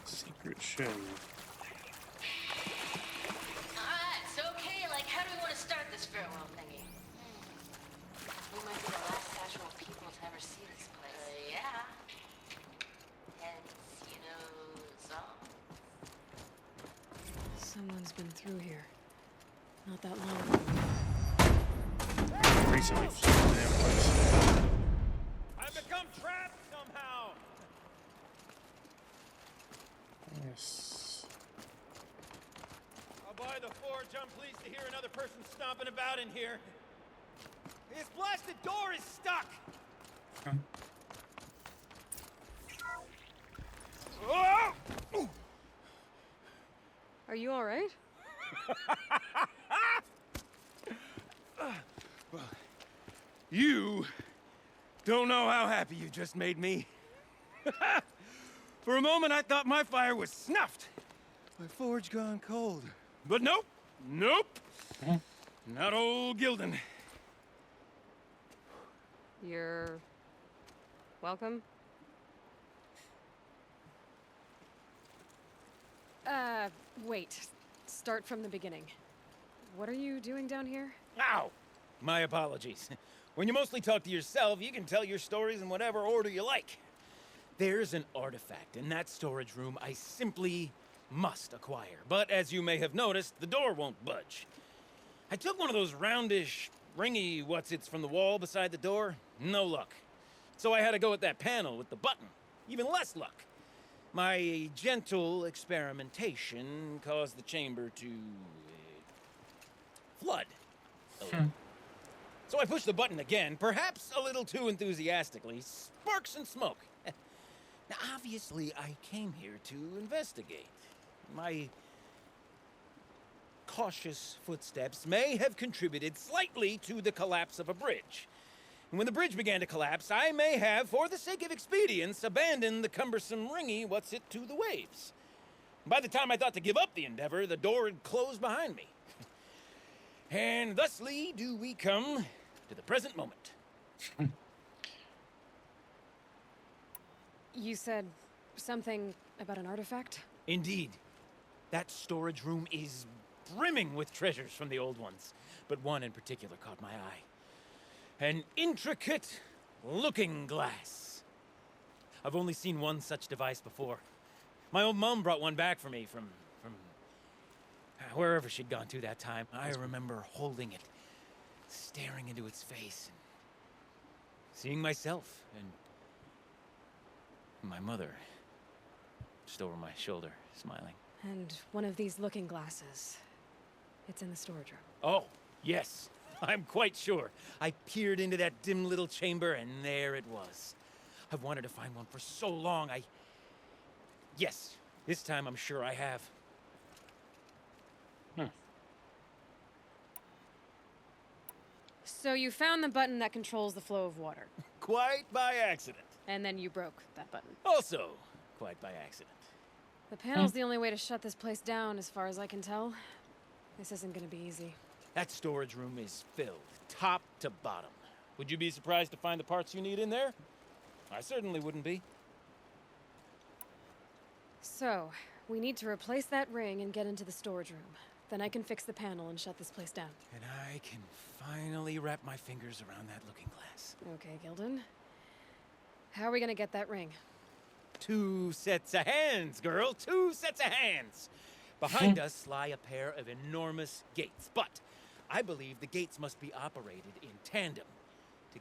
Secret show. Alright, so okay, like how do we want to start this farewell thingy? We might be the last casual people to ever see this place. Yeah. Hence, you know, song. Someone's been through here. Not that long ago. Recently flooded the damn place. I've become trapped somehow. Yes. I'll buy the forge. I'm pleased to hear another person stomping about in here. This blasted door is stuck. Huh? Oh! Are you alright? You don't know how happy you just made me. For a moment, I thought my fire was snuffed. My forge gone cold. But nope. Nope. Not old Gildan. You're... welcome? Wait. Start from the beginning. What are you doing down here? Ow! My apologies. When you mostly talk to yourself, you can tell your stories in whatever order you like. There's an artifact in that storage room I simply must acquire. But as you may have noticed, the door won't budge. I took one of those roundish, ringy what's-its from the wall beside the door. No luck. So I had to go with that panel with the button. Even less luck. My gentle experimentation caused the chamber to... flood. a little. So I pushed the button again, perhaps a little too enthusiastically. Sparks and smoke. Now, obviously, I came here to investigate. My cautious footsteps may have contributed slightly to the collapse of a bridge. And when the bridge began to collapse, I may have, for the sake of expedience, abandoned the cumbersome ringy what's-it to the waves. By the time I thought to give up the endeavor, the door had closed behind me. And thusly do we come to the present moment. You said something about an artifact? Indeed. That storage room is brimming with treasures from the old ones, but one in particular caught my eye. An intricate looking glass. I've only seen one such device before. My old mom brought one back for me from wherever she'd gone to that time. I remember holding it, staring into its face, and seeing myself and my mother just over my shoulder, smiling. And one of these looking glasses. It's in the storage room. Oh, yes. I'm quite sure. I peered into that dim little chamber, and there it was. I've wanted to find one for so long. Yes, this time I'm sure I have. So you found the button that controls the flow of water. Quite by accident. And then you broke that button. Also, quite by accident. The panel's the only way to shut this place down, as far as I can tell. This isn't gonna be easy. That storage room is filled, top to bottom. Would you be surprised to find the parts you need in there? I certainly wouldn't be. So, we need to replace that ring and get into the storage room. Then I can fix the panel and shut this place down. And I can finally wrap my fingers around that looking glass. Okay, Gildan. How are we gonna get that ring? 2 sets of hands, girl. 2 sets of hands. Behind us lie a pair of enormous gates, but I believe the gates must be operated in tandem.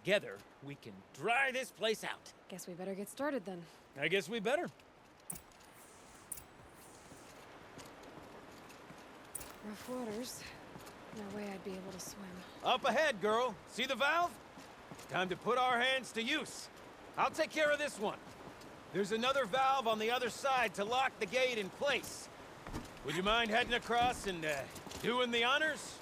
Together, we can dry this place out. Guess we better get started then. I guess we better. Rough waters. No way I'd be able to swim. Up ahead, girl. See the valve? Time to put our hands to use. I'll take care of this one. There's another valve on the other side to lock the gate in place. Would you mind heading across and doing the honors?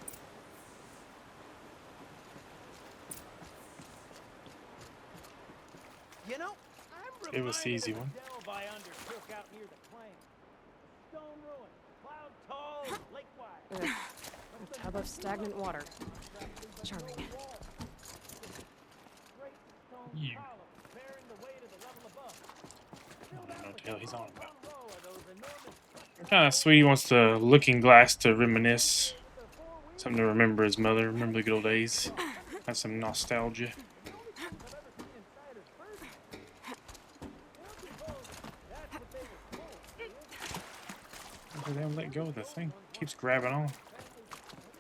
You know, I'm It was the easy one. delve I undertook out near the claim. Stone ruin, cloud tall, lake wide. Ugh. A tub of stagnant water. Charming. You. I don't know what the hell he's on about. Kind of sweet. He wants the looking glass to reminisce. Something to remember his mother. Remember the good old days. Have some nostalgia. They don't let go of the thing. Keeps grabbing on.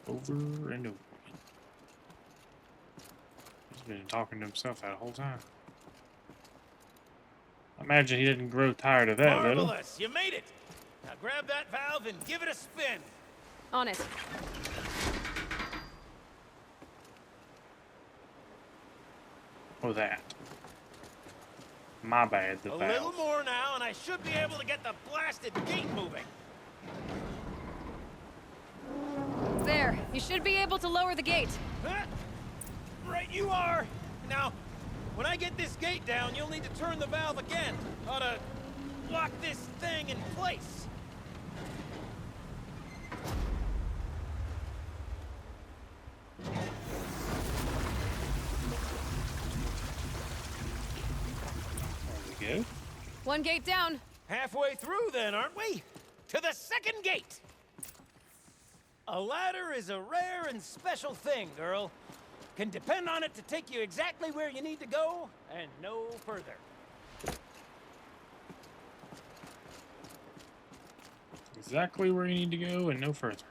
Over and over. He's been talking to himself that whole time. I imagine he didn't grow tired of that, though. Marvelous! You made it! Now grab that valve and give it a spin. On it. Oh, that. My bad, the A valve. little more now, and I should be able to get the blasted gate moving. There. You should be able to lower the gate. Huh? Right you are. Now, when I get this gate down, you'll need to turn the valve again. Ought to lock this thing in place. There we go. One gate down. Halfway through then, aren't we? To the second gate! A ladder is a rare and special thing, girl. Can depend on it to take you exactly where you need to go, and no further. Exactly where you need to go and no further.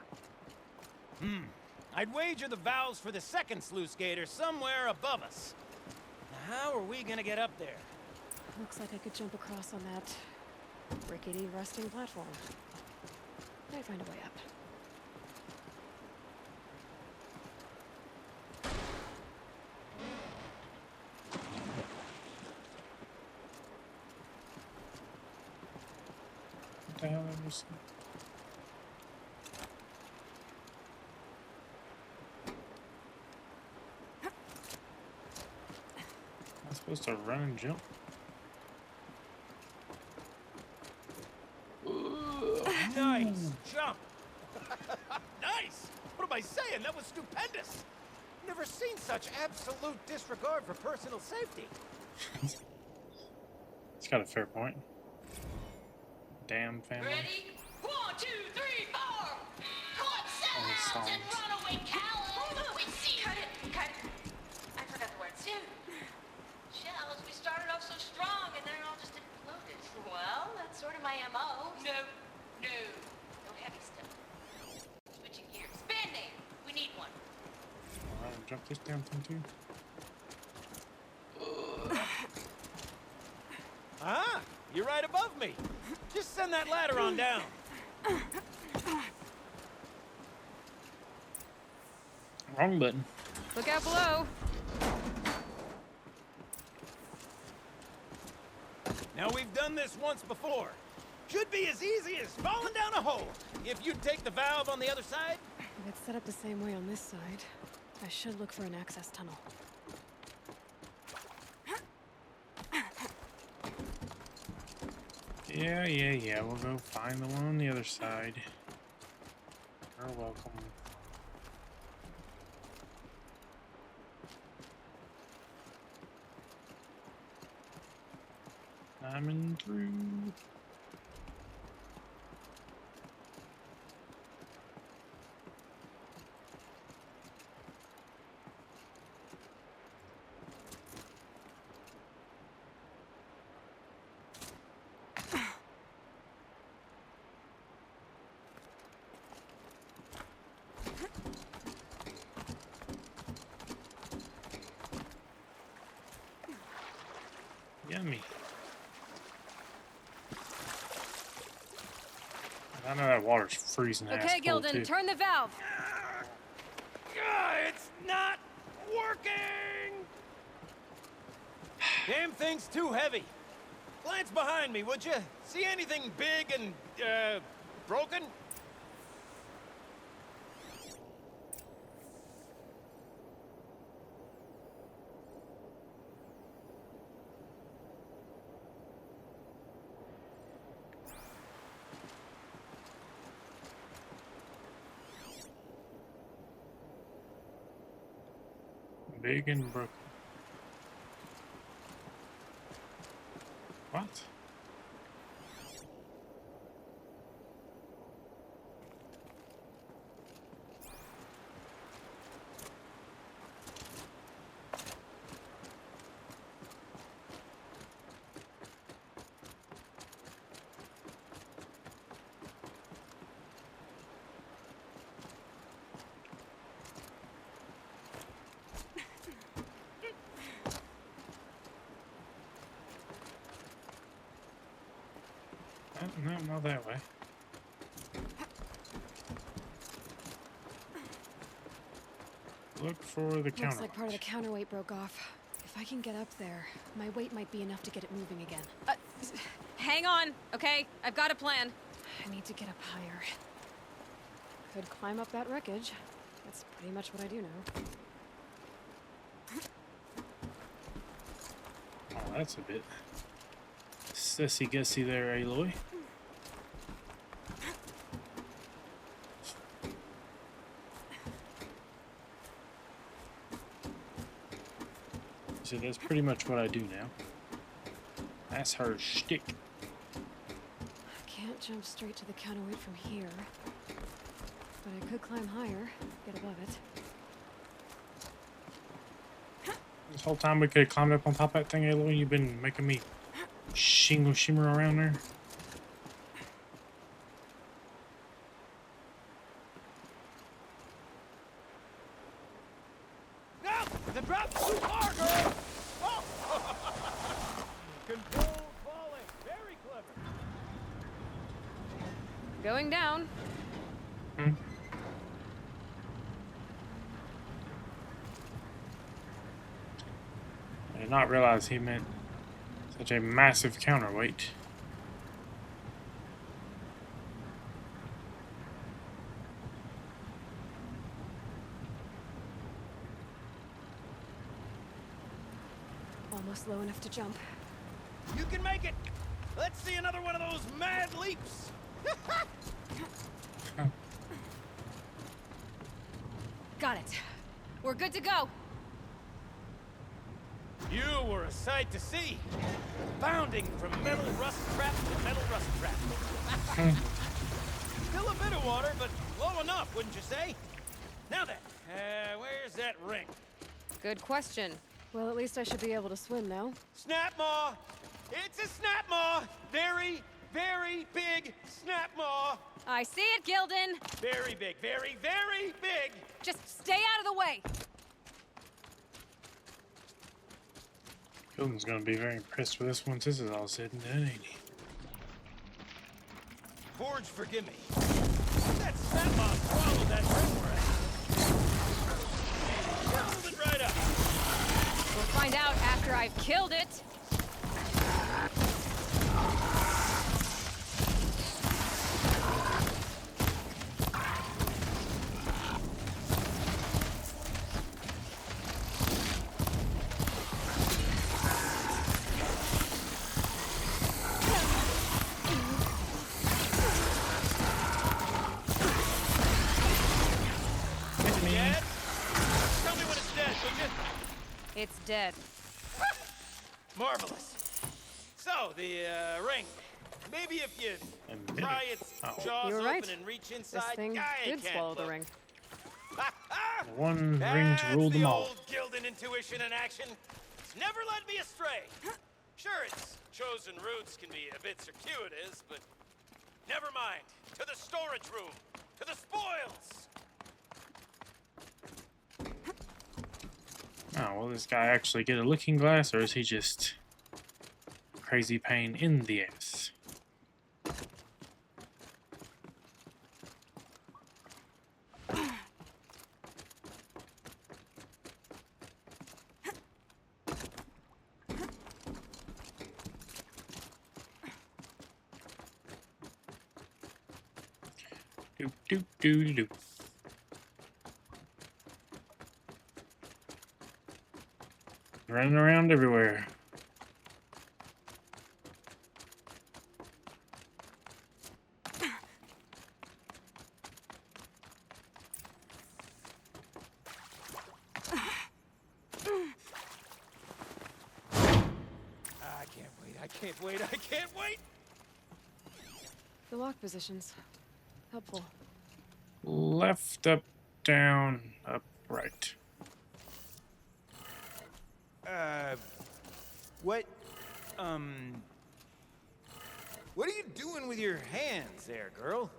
I'd wager the valves for the second sluice gate are somewhere above us. Now, how are we gonna get up there? Looks like I could jump across on that rickety, rusting platform. I'd find a way up. What the hell was Am I supposed to run and jump? Nice jump! Nice! What am I saying? That was stupendous! Never seen such absolute disregard for personal safety. It's got a fair point. Damn family. Ready? 1, 2, 3, 4! Caught sellouts and runaway cowards! Wait, see, cut it! I forgot the words. Shells, we started off so strong and then it all just imploded. Well, that's sort of my MO. No heavy stuff. Switching gears. Band-aid! We need one. Alright, jump this damn thing too. Ah, you're right above me. Just send that ladder on down. Wrong button. Look out below. Now, we've done this once before. Should be as easy as falling down a hole. If you take the valve on the other side. If it's set up the same way on this side, I should look for an access tunnel. Yeah. We'll go find the one on the other side. You're welcome. Climbing through. Yummy. I know that water's freezing ass Okay, cold, Gildan, too. turn the valve. It's not working! Damn thing's too heavy. Glance behind me, would you? See anything big and, broken? Big and broken. What? No, not that way. Look for the Looks counter. like part of the counterweight broke off. If I can get up there, my weight might be enough to get it moving again. Hang on, okay? I've got a plan. I need to get up higher. Could climb up that wreckage. That's pretty much what I do now. Oh, that's a bit sissy-gussy there, Aloy. So that's pretty much what I do now. That's her shtick. I can't jump straight to the counterweight from here. But I could climb higher, get above it. This whole time we could have climbed up on top of that thing, Aloy. You've been making me shimmer around there. No! The drop's too far, girl! Oh! Controlled falling. Very clever. Going down. I did not realize he meant such a massive counterweight. Almost low enough to jump. You can make it! Let's see another one of those mad leaps! Got it. We're good to go. You were a sight to see. Bounding from metal rust trap to metal rust trap. Still a bit of water, but low enough, wouldn't you say? Now then, where's that ring? Good question. Well, at least I should be able to swim now. Snap maw! It's a snap maw! Very, very big snap maw! I see it, Gildan. Very big, very, very big! Just stay out of the way. Gildan's gonna be very impressed with this once this is all said and done, ain't he? Forge, forgive me. That snap maw swallowed that ring we're at. Hold it right up. We'll find out after I've killed it. Dead? Tell me when it's dead, would you? It's dead. Marvelous. So, the ring. Maybe if you pry its jaws You were open right. and reach This inside, thing I did can't swallow the look. ring. One ring to rule That's them the all. old Gildan intuition in action. It's never led me astray. Sure, its chosen routes can be a bit circuitous, but never mind. To the storage room. To the spoils. Oh, will this guy actually get a looking glass, or is he just crazy pain in the ass. Do do do do. Running around everywhere. I can't wait, I can't wait! The lock positions. Helpful. Left, up, down, up, right. What, what are you doing with your hands there, girl?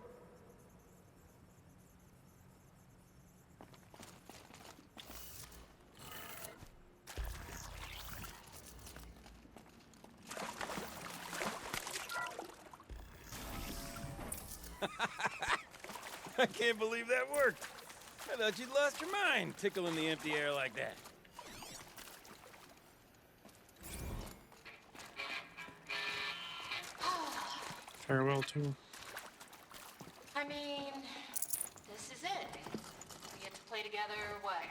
I can't believe that worked. I thought you'd lost your mind, tickling the empty air like that. Farewell tour. I mean, this is it. We get to play together, what,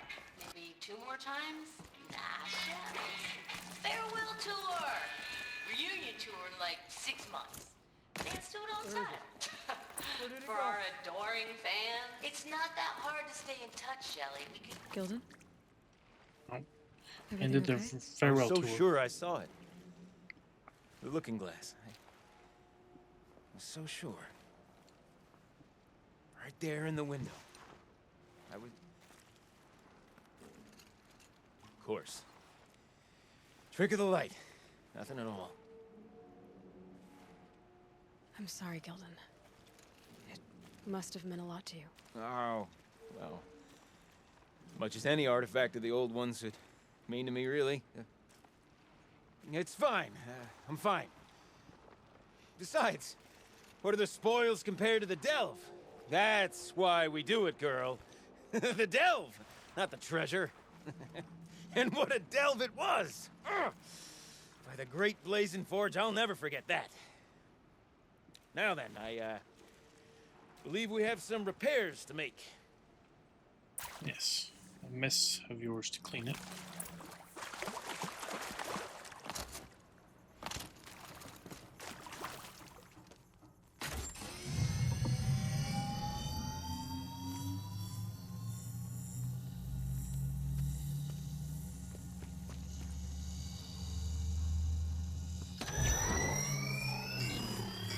maybe 2 more times? Nah, shucks. Farewell tour! Reunion tour in like 6 months. Let's do it all the time. For our adoring fans. It's not that hard to stay in touch, Shelley. We could... Gilden? Oh. Everything Ended the okay? farewell I'm so tour. sure I saw it. The looking glass. I was so sure. Right there in the window. I was... Of course. Trick of the light. Nothing at all. I'm sorry, Gilden. It must have meant a lot to you. Oh, well. As much as any artifact of the old ones would mean to me, really. It's fine. I'm fine. Besides, what are the spoils compared to the delve? That's why we do it, girl. The delve, not the treasure. And what a delve it was! Ugh. By the great blazing forge, I'll never forget that. Now then, I believe we have some repairs to make. Yes. A mess of yours to clean it.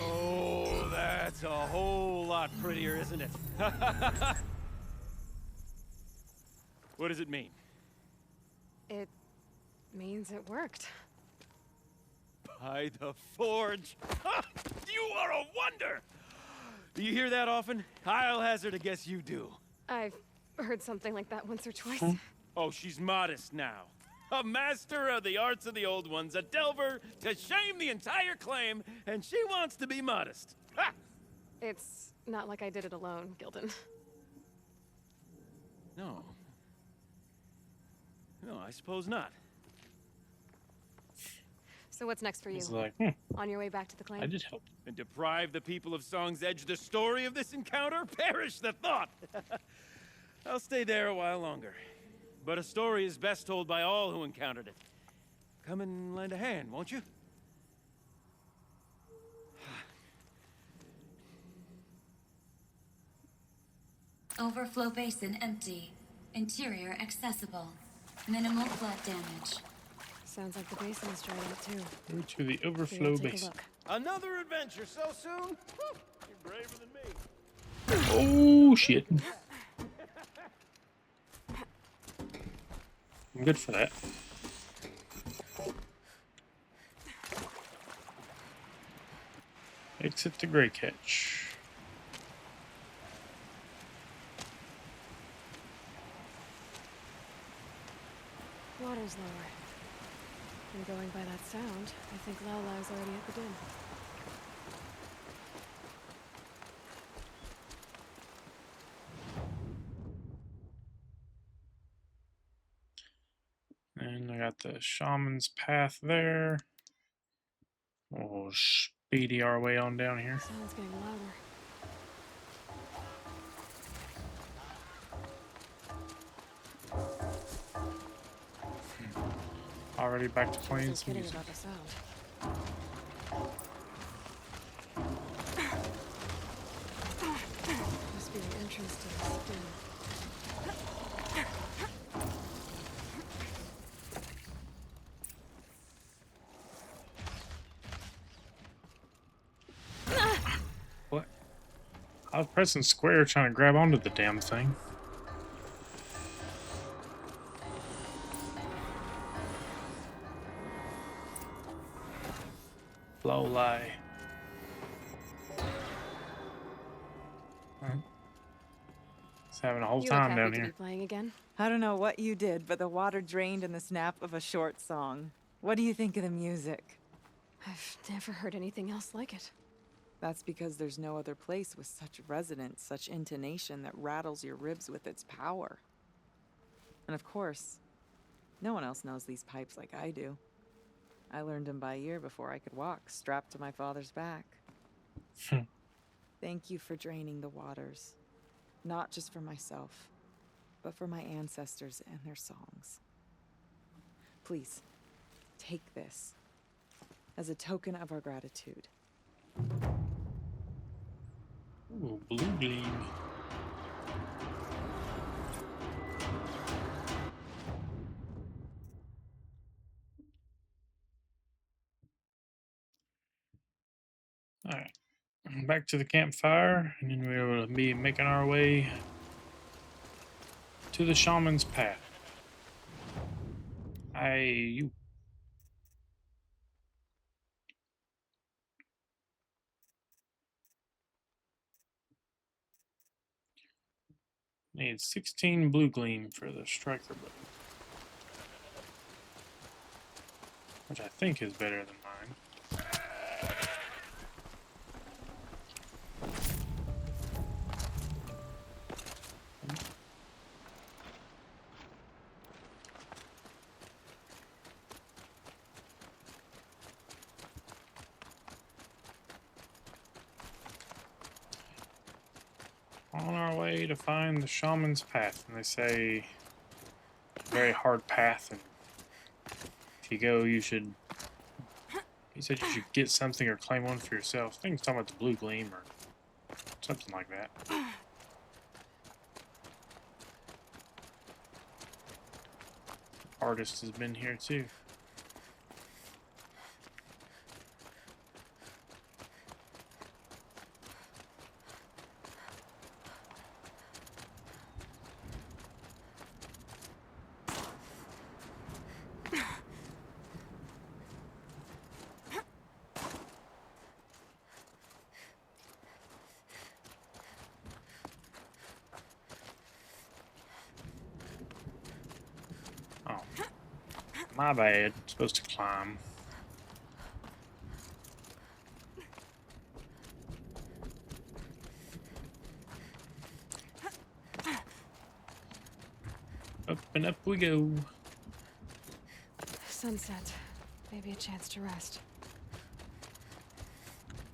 Oh, that's a whole lot prettier, isn't it? What does it mean? It means it worked. By the forge! You are a wonder! Do you hear that often? I'll hazard a guess you do. I've heard something like that once or twice. Oh, she's modest now. A master of the arts of the old ones, a delver to shame the entire claim, and she wants to be modest. Ha! It's not like I did it alone, Gilden. No. No, I suppose not. So what's next for you? It's like, On your way back to the claim? I did help. And deprive the people of Song's Edge the story of this encounter? Perish the thought! I'll stay there a while longer. But a story is best told by all who encountered it. Come and lend a hand, won't you? Overflow basin empty. Interior accessible. Minimal flood damage. Sounds like the basin is dried out too. Go to the Maybe overflow I'll take a basin. look. Another adventure so soon? Whew, you're braver than me. Oh, shit. I'm good for that. Exit the Grey Catch. Water's lower. And going by that sound, I think Lao Lau's already at the den. And I got the shaman's path there. We'll speedy our way on down here. Sound's getting louder. Already back to playing some Kidding music. about the sound. Must be the entrance to this den. What? I was pressing square trying to grab onto the damn thing. Low lie. It's having a whole You time look down happy to here. be playing again. I don't know what you did, but the water drained in the snap of a short song. What do you think of the music? I've never heard anything else like it. That's because there's no other place with such resonance, such intonation that rattles your ribs with its power. And of course, no one else knows these pipes like I do. I learned them by ear before I could walk, strapped to my father's back. Thank you for draining the waters. Not just for myself, but for my ancestors and their songs. Please, take this as a token of our gratitude. Ooh, blue gleam. Alright. Back to the campfire, and then we'll be making our way to the shaman's path. You. Need 16 blue gleam for the striker button. Which I think is better than mine. On our way to find the shaman's path, and they say it's a very hard path, and if you go, you should. He said you should get something or claim one for yourself. I think he's talking about the blue gleam or something like that. Artist has been here too. Oh, my bad. Supposed to climb. Up and up we go. Sunset. Maybe a chance to rest.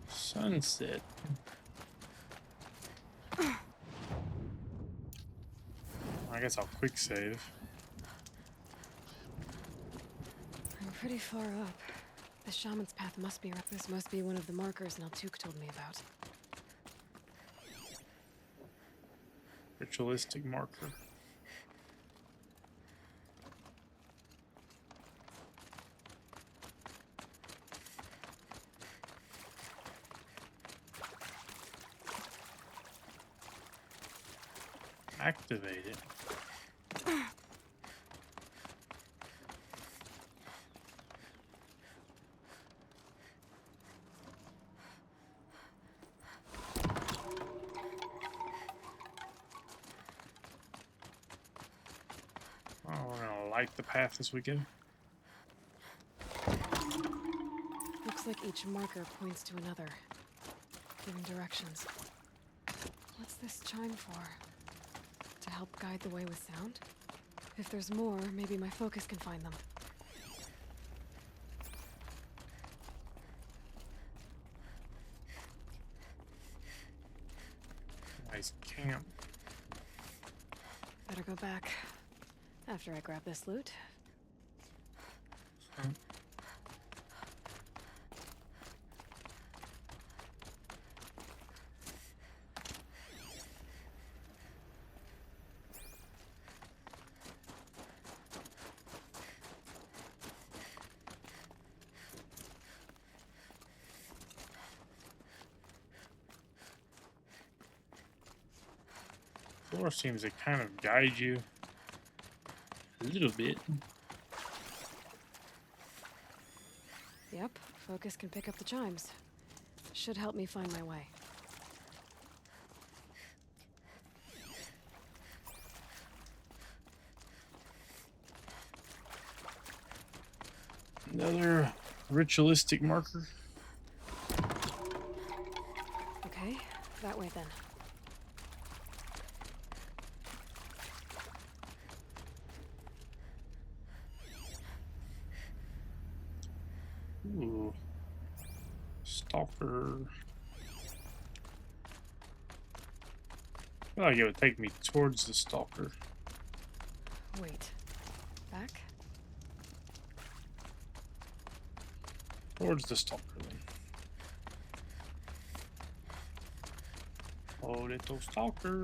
Sunset. I guess I'll quick save. I'm pretty far up. The shaman's path must be around. This must be one of the markers Naltuk told me about. Ritualistic marker. Activate it. Oh, we're gonna light the path as we go. Looks like each marker points to another, giving directions. What's this chime for? To help guide the way with sound? If there's more, maybe my focus can find them. Nice camp. Better go back after I grab this loot. Floor seems to kind of guide you a little bit. Yep, focus can pick up the chimes. Should help me find my way. Another ritualistic marker. Okay, that way then. Ooh. Stalker. I feel like it would take me towards the stalker. Wait. Back? Towards the stalker then. Oh, little stalker.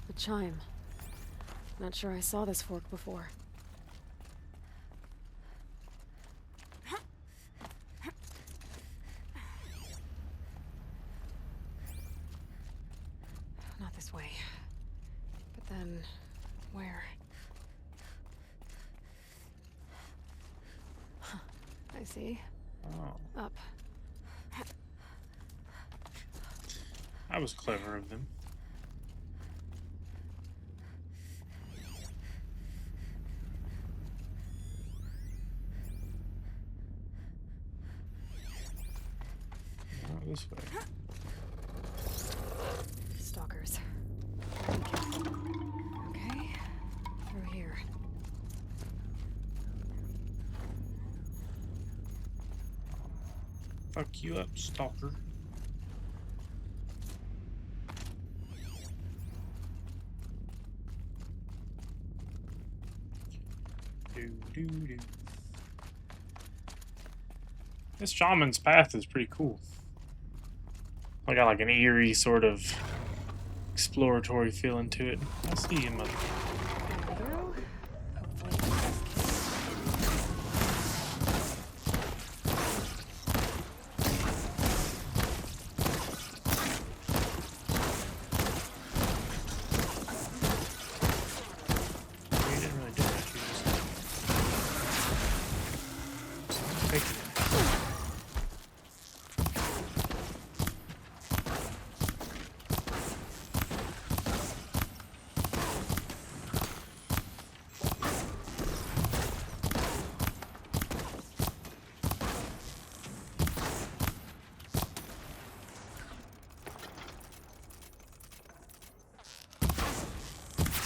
The chime. Not sure I saw this fork before. Not this way. But then, where? Huh. I see. Oh. Up. That was clever of them. Not this way. Stalkers. Be careful. Okay. Through here. Fuck you up, stalker. Do. This shaman's path is pretty cool. I got like an eerie sort of exploratory feeling to it. I see you, mother. Through.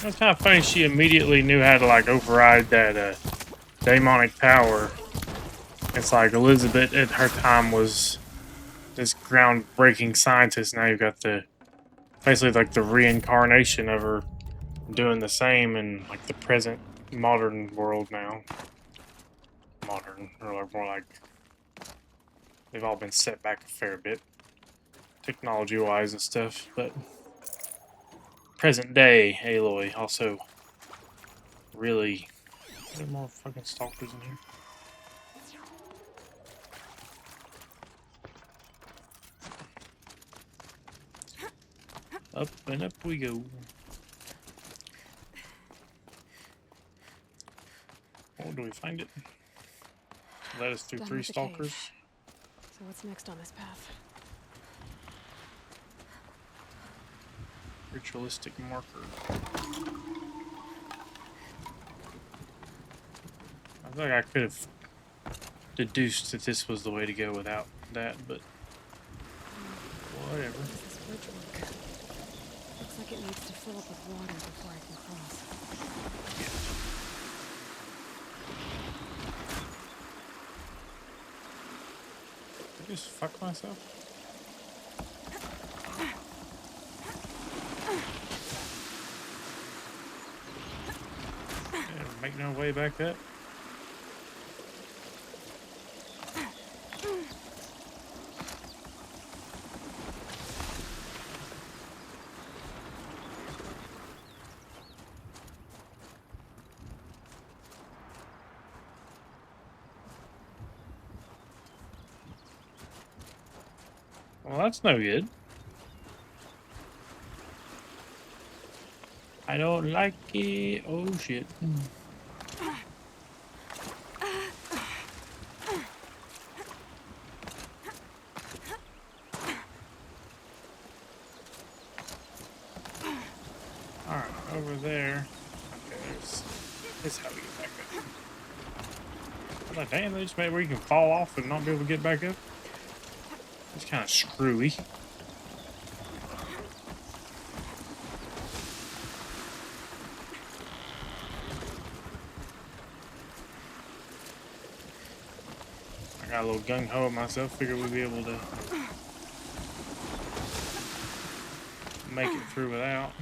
It's kind of funny she immediately knew how to like override that demonic power. It's like Elizabeth at her time was this groundbreaking scientist. Now you've got the basically like the reincarnation of her doing the same in like the present modern world now. Modern, or like more like they've all been set back a fair bit, technology-wise and stuff, but present day Aloy also really. Are there more fucking stalkers in here? Up and up we go. Oh, do we find it? Led us through Done 3 with the stalkers. cave. So what's next on this path? Ritualistic marker. I feel like I could have deduced that this was the way to go without that, but whatever. How does this bridge work? Looks like it needs to fill up with water before I can cross. Did I just fuck myself? Yeah, make no way back up. Well, that's no good. I don't like it. Oh, shit. Alright, over there. Okay, this is how we get back up. I'm like, damn, they just made where you can fall off and not be able to get back up. It's kind of screwy. I got a little gung-ho at myself. Figured we'd be able to make it through without.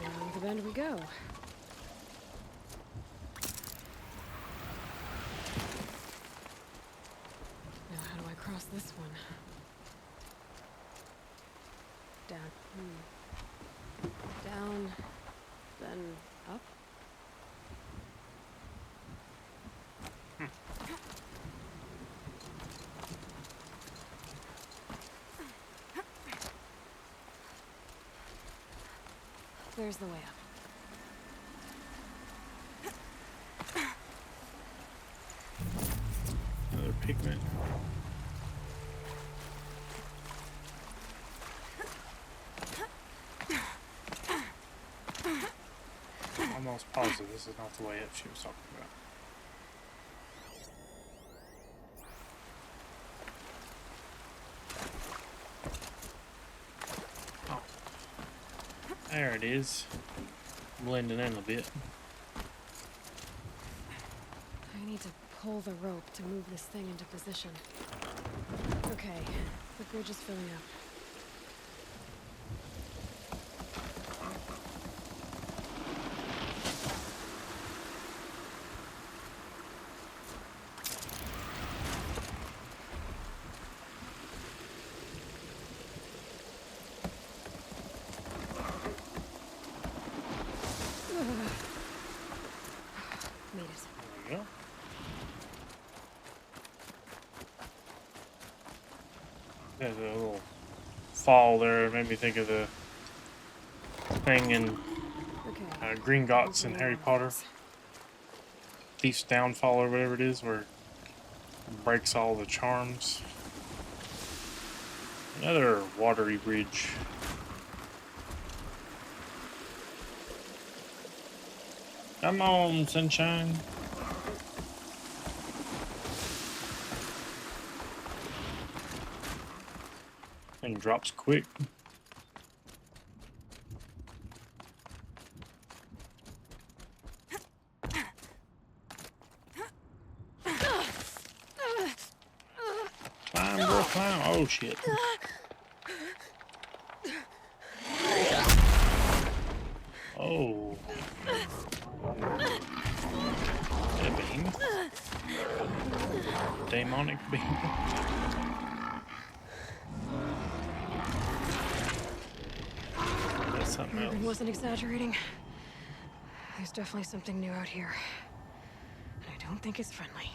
Around the bend we go. Now how do I cross this one? Down. Down, then up. There's the way up. Another pigment. Almost positive this is not the way up she was talking about. Oh. There it is. Blending in a bit. I need to pull the rope to move this thing into position. Okay, the bridge is filling up. Made it. There we go. There's a little fall there. It made me think of the thing in Green Gots in Harry Potter. Thief's Downfall or whatever it is, where it breaks all the charms. Another watery bridge. Come on, sunshine. Thing drops quick. Climb, girl, climb. Oh, shit. Oh. Is that a beam? Demonic beam. That's something else. I wasn't exaggerating. There's definitely something new out here. And I don't think it's friendly.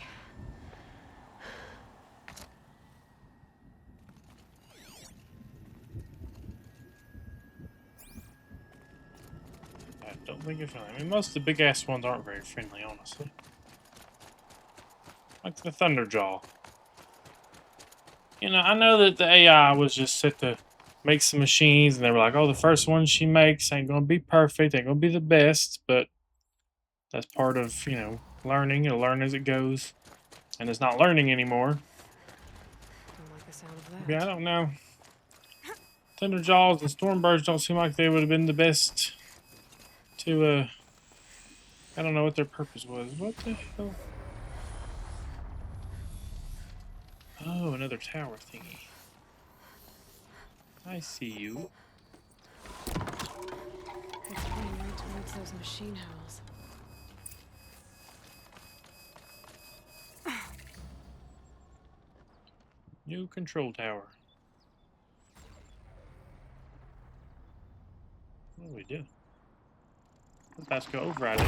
I don't think it's friendly. I mean, most of the big ass ones aren't very friendly, honestly. Like the Thunderjaw. You know, I know that the AI was just set to make some machines, and they were like, oh, the first one she makes ain't gonna be perfect, ain't gonna be the best, but that's part of, you know, learning. It'll learn as it goes. And it's not learning anymore. Don't like the sound of that. Yeah, I don't know. Thunderjaws and Stormbirds don't seem like they would have been the best to, I don't know what their purpose was. What the hell? Oh, another tower thingy. I see you. It's pointing right towards those machine howls. New control tower. What do we do? Let's go override it.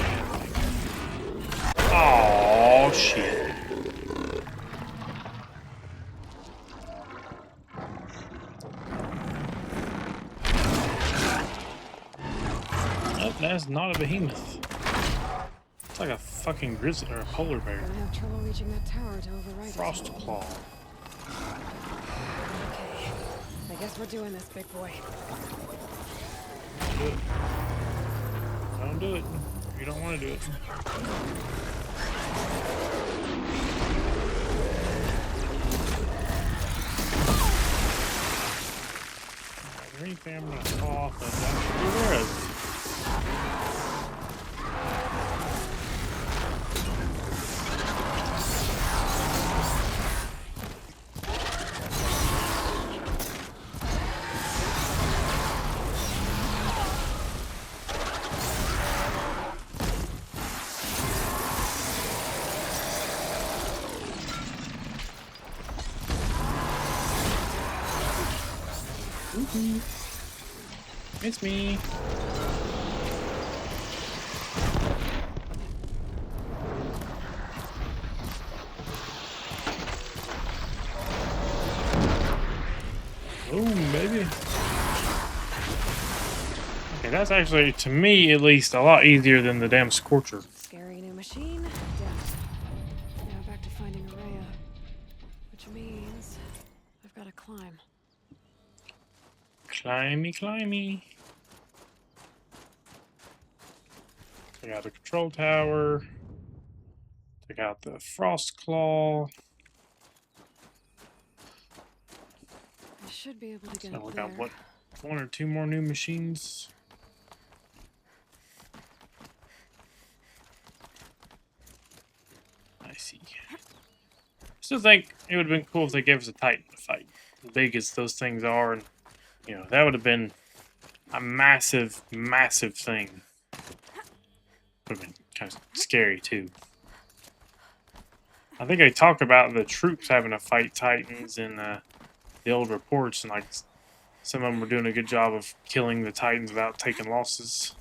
Oh shit. Oh, that's not a behemoth. It's like a fucking grizzly or a polar bear. Gonna have trouble reaching that tower to override it. Frost claw. Okay. I guess we're doing this, big boy. Do it. Don't do it. You don't want to do it. Is there anything I'm going to fall off of that I should be aware of? It's me. Boom, baby. Okay, that's actually, to me at least, a lot easier than the damn Scorcher. Scary new machine. Death. Now back to finding Araya. Which means I've got to climb. Climby, climby. Take out the control tower. Take out the frost claw. I should be able to get So up we there. got what, 1 or 2 more new machines? I see. Still think it would have been cool if they gave us a Titan to fight. As big as those things are, and you know, that would have been a massive, massive thing. Would have been kind of scary too. I think they talk about the troops having to fight Titans in the old reports, and like some of them were doing a good job of killing the Titans without taking losses.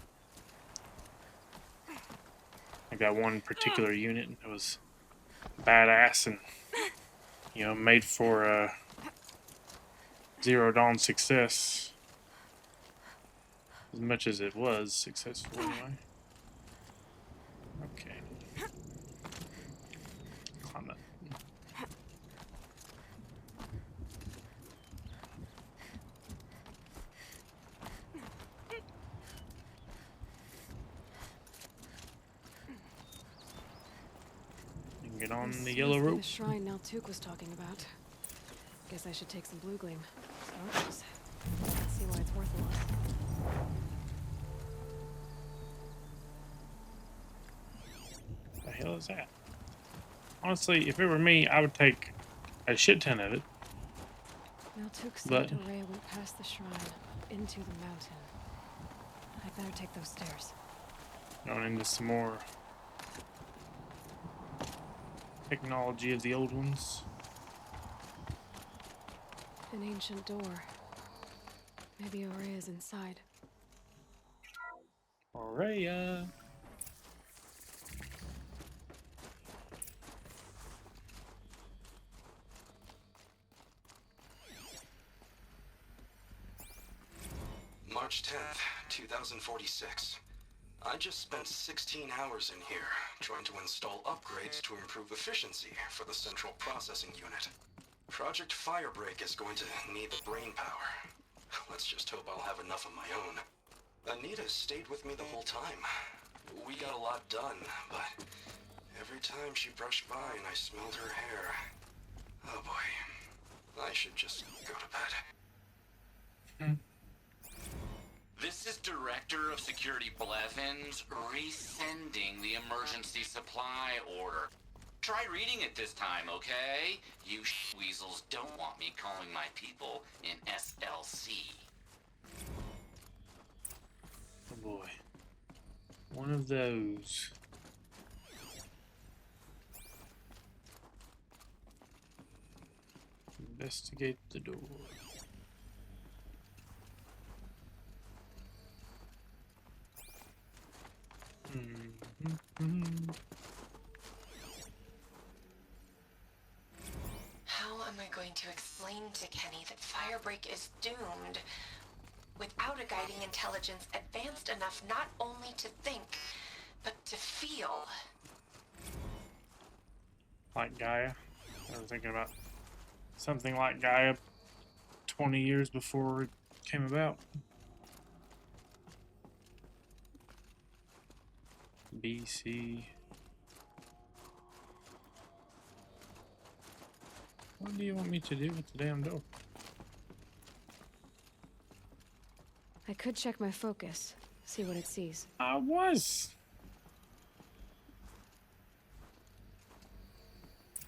I got one particular unit that was badass and, you know, made for Zero Dawn success. As much as it was successful anyway. Okay. Climb that. You can get on the yellow rope. The shrine Naltuk was talking about. Guess I should take some blue gleam. Let's see why it's worth a lot. The hell is that? Honestly, if it were me, I would take a shit ton of it. Naltuk said But Araya went past the shrine into the mountain. I better take those stairs. going into some more technology of the old ones. An ancient door. Maybe Araya's inside. Araya. March 10th, 2046. I just spent 16 hours in here, trying to install upgrades to improve efficiency for the central processing unit. Project Firebreak is going to need the brain power. Let's just hope I'll have enough of my own. Anita stayed with me the whole time. We got a lot done, but Every time she brushed by and I smelled her hair. Oh boy. I should just go to bed. This is Director of Security Blevins resending the emergency supply order. Try reading it this time, okay? You weasels don't want me calling my people in SLC. Oh boy. One of those. Investigate the door. How am I going to explain to Kenny that Firebreak is doomed without a guiding intelligence advanced enough not only to think, but to feel? Like Gaia. I was thinking about something like Gaia 20 years before it came about. BC. What do you want me to do with the damn door? I could check my focus, see what it sees. I was.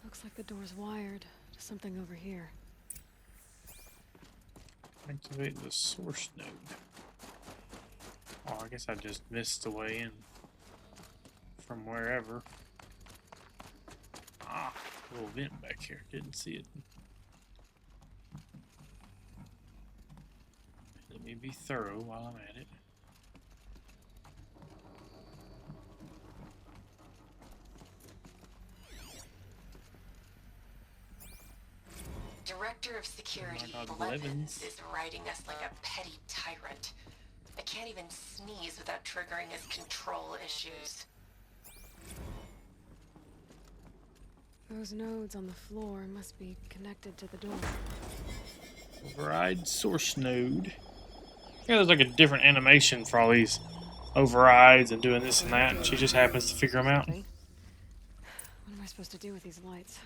Looks like the door's wired to something over here. Activate the source node. Oh, I guess I just missed the way in from wherever. Ah, little vent back here. Didn't see it. Let me be thorough while I'm at it. Director of Security Oh my God, Blevins is riding us like a petty tyrant. I can't even sneeze without triggering his control issues. Those nodes on the floor must be connected to the door. Override source node. Yeah, there's like a different animation for all these overrides and doing this and that, and she just happens to figure them out. What am I supposed to do with these lights?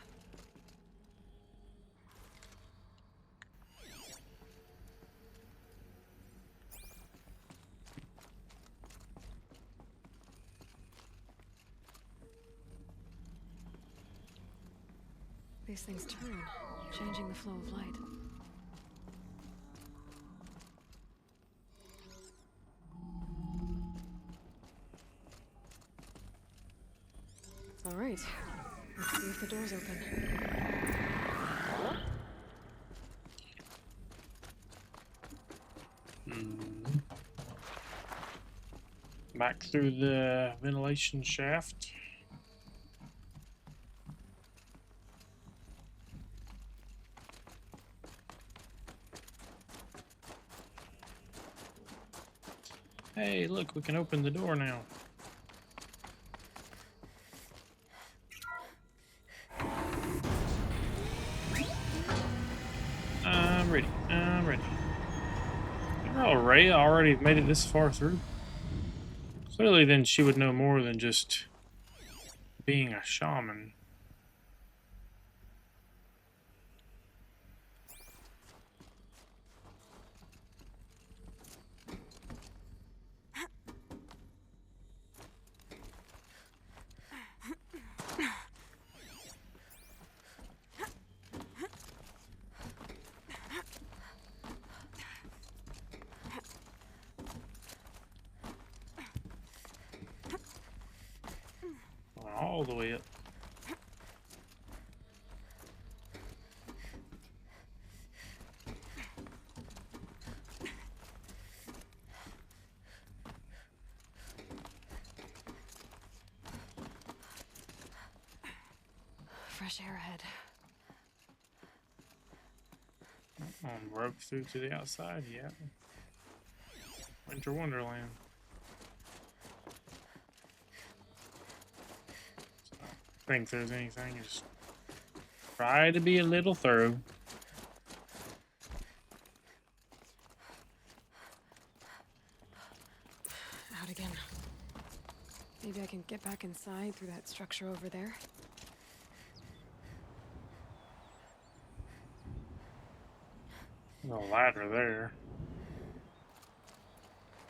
These things turn, changing the flow of light. All right, let's see if the door's open. Back through the ventilation shaft. Hey, look, we can open the door now. I'm ready. I'm ready. Oh, Ray already made it this far through. Clearly, then she would know more than just being a shaman. All the way up. Fresh air ahead. Rope through to the outside, yeah. Winter Wonderland. Think there's anything, just try to be a little thorough. Out again. Maybe I can get back inside through that structure over there. No ladder there.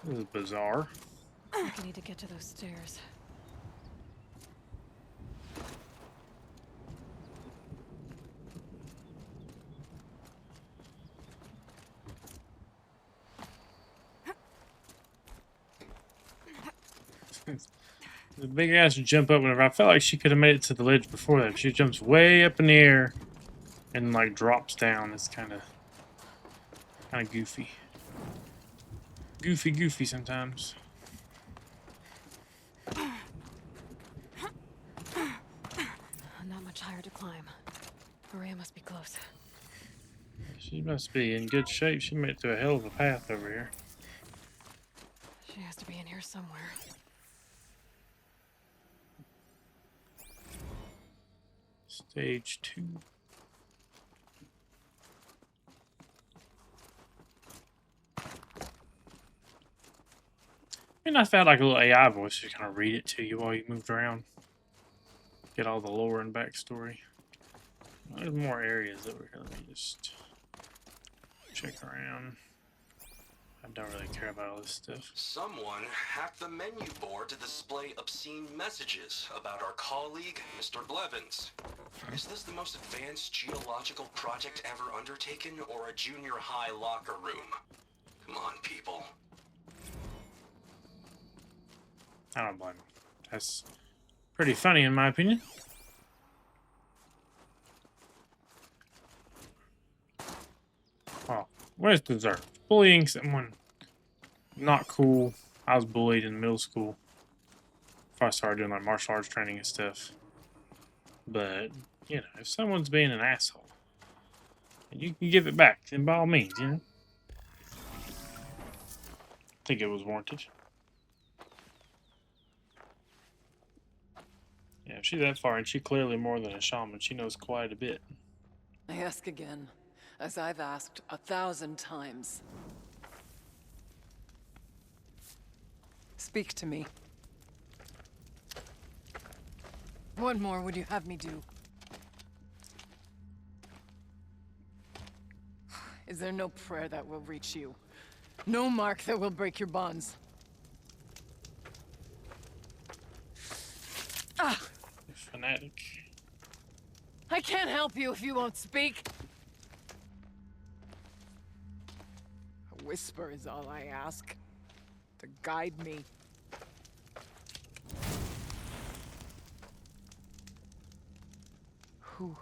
This is bizarre. I need to get to those stairs. The big ass jump up whenever. I felt like she could have made it to the ledge before that. She jumps way up in the air and like drops down. It's kind of goofy. Goofy sometimes. Not much higher to climb. Maria must be close. She must be in good shape. She made it to a hell of a path over here. She has to be in here somewhere. Stage 2. And I felt like a little AI voice to kind of read it to you while you moved around. Get all the lore and backstory. There's more areas over here. Let me just check around. I don't really care about all this stuff. Someone hacked the menu board to display obscene messages about our colleague, Mr. Blevins. Is this the most advanced geological project ever undertaken, or a junior high locker room? Come on, people. I don't blame him. That's pretty funny in my opinion. Oh, where's dessert? Bullying someone. Not cool. I was bullied in middle school before I started doing like martial arts training and stuff. But, you know, if someone's being an asshole and you can give it back, then by all means, you know. I think it was warranted. Yeah, if she's that far, and she's clearly more than a shaman. She knows quite a bit. I ask again, as I've asked 1,000 times. Speak to me. What more would you have me do? Is there no prayer that will reach you? No mark that will break your bonds? Ah! Fanatic. I can't help you if you won't speak. A whisper is all I ask. To guide me. Who?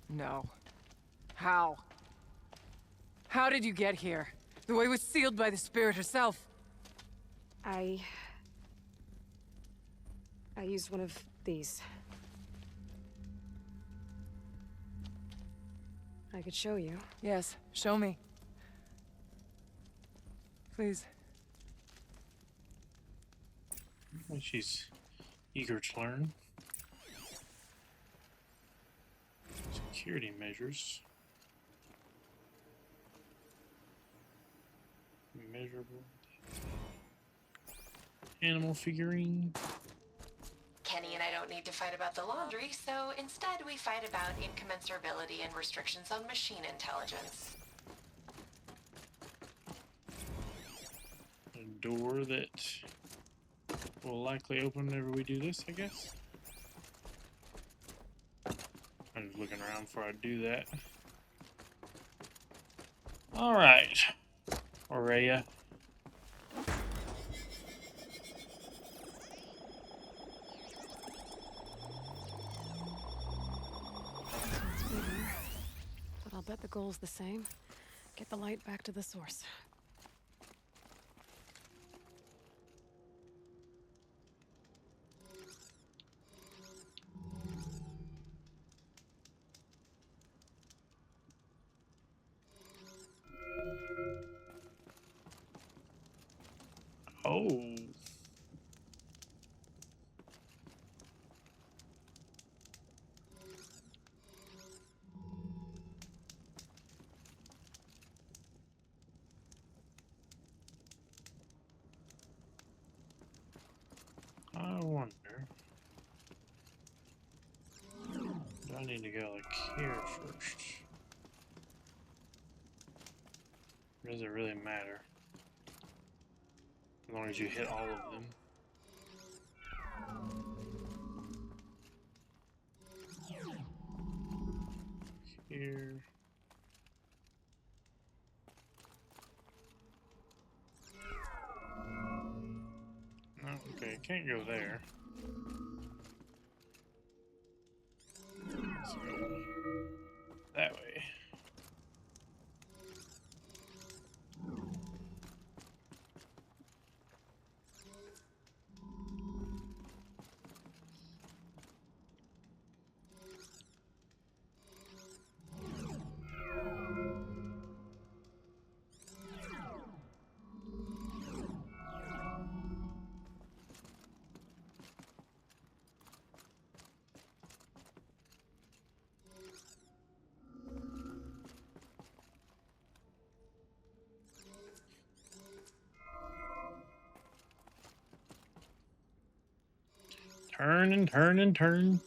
No. How? How did you get here? The way was sealed by the spirit herself. I used one of these. I could show you. Yes, show me. Please. She's eager to learn. Security measures. Measurable. Animal figurine. Kenny and I don't need to fight about the laundry, so instead we fight about incommensurability and restrictions on machine intelligence. A door that will likely open whenever we do this, I guess. I'm just looking around before I do that. Alright. Aurea. But I'll bet the goal's the same. Get the light back to the source. Oh. I need to go like here first. Or does it really matter? As long as you hit all of them. Here. No, okay, can't go there. Let's go that way. Turn and turn and turn.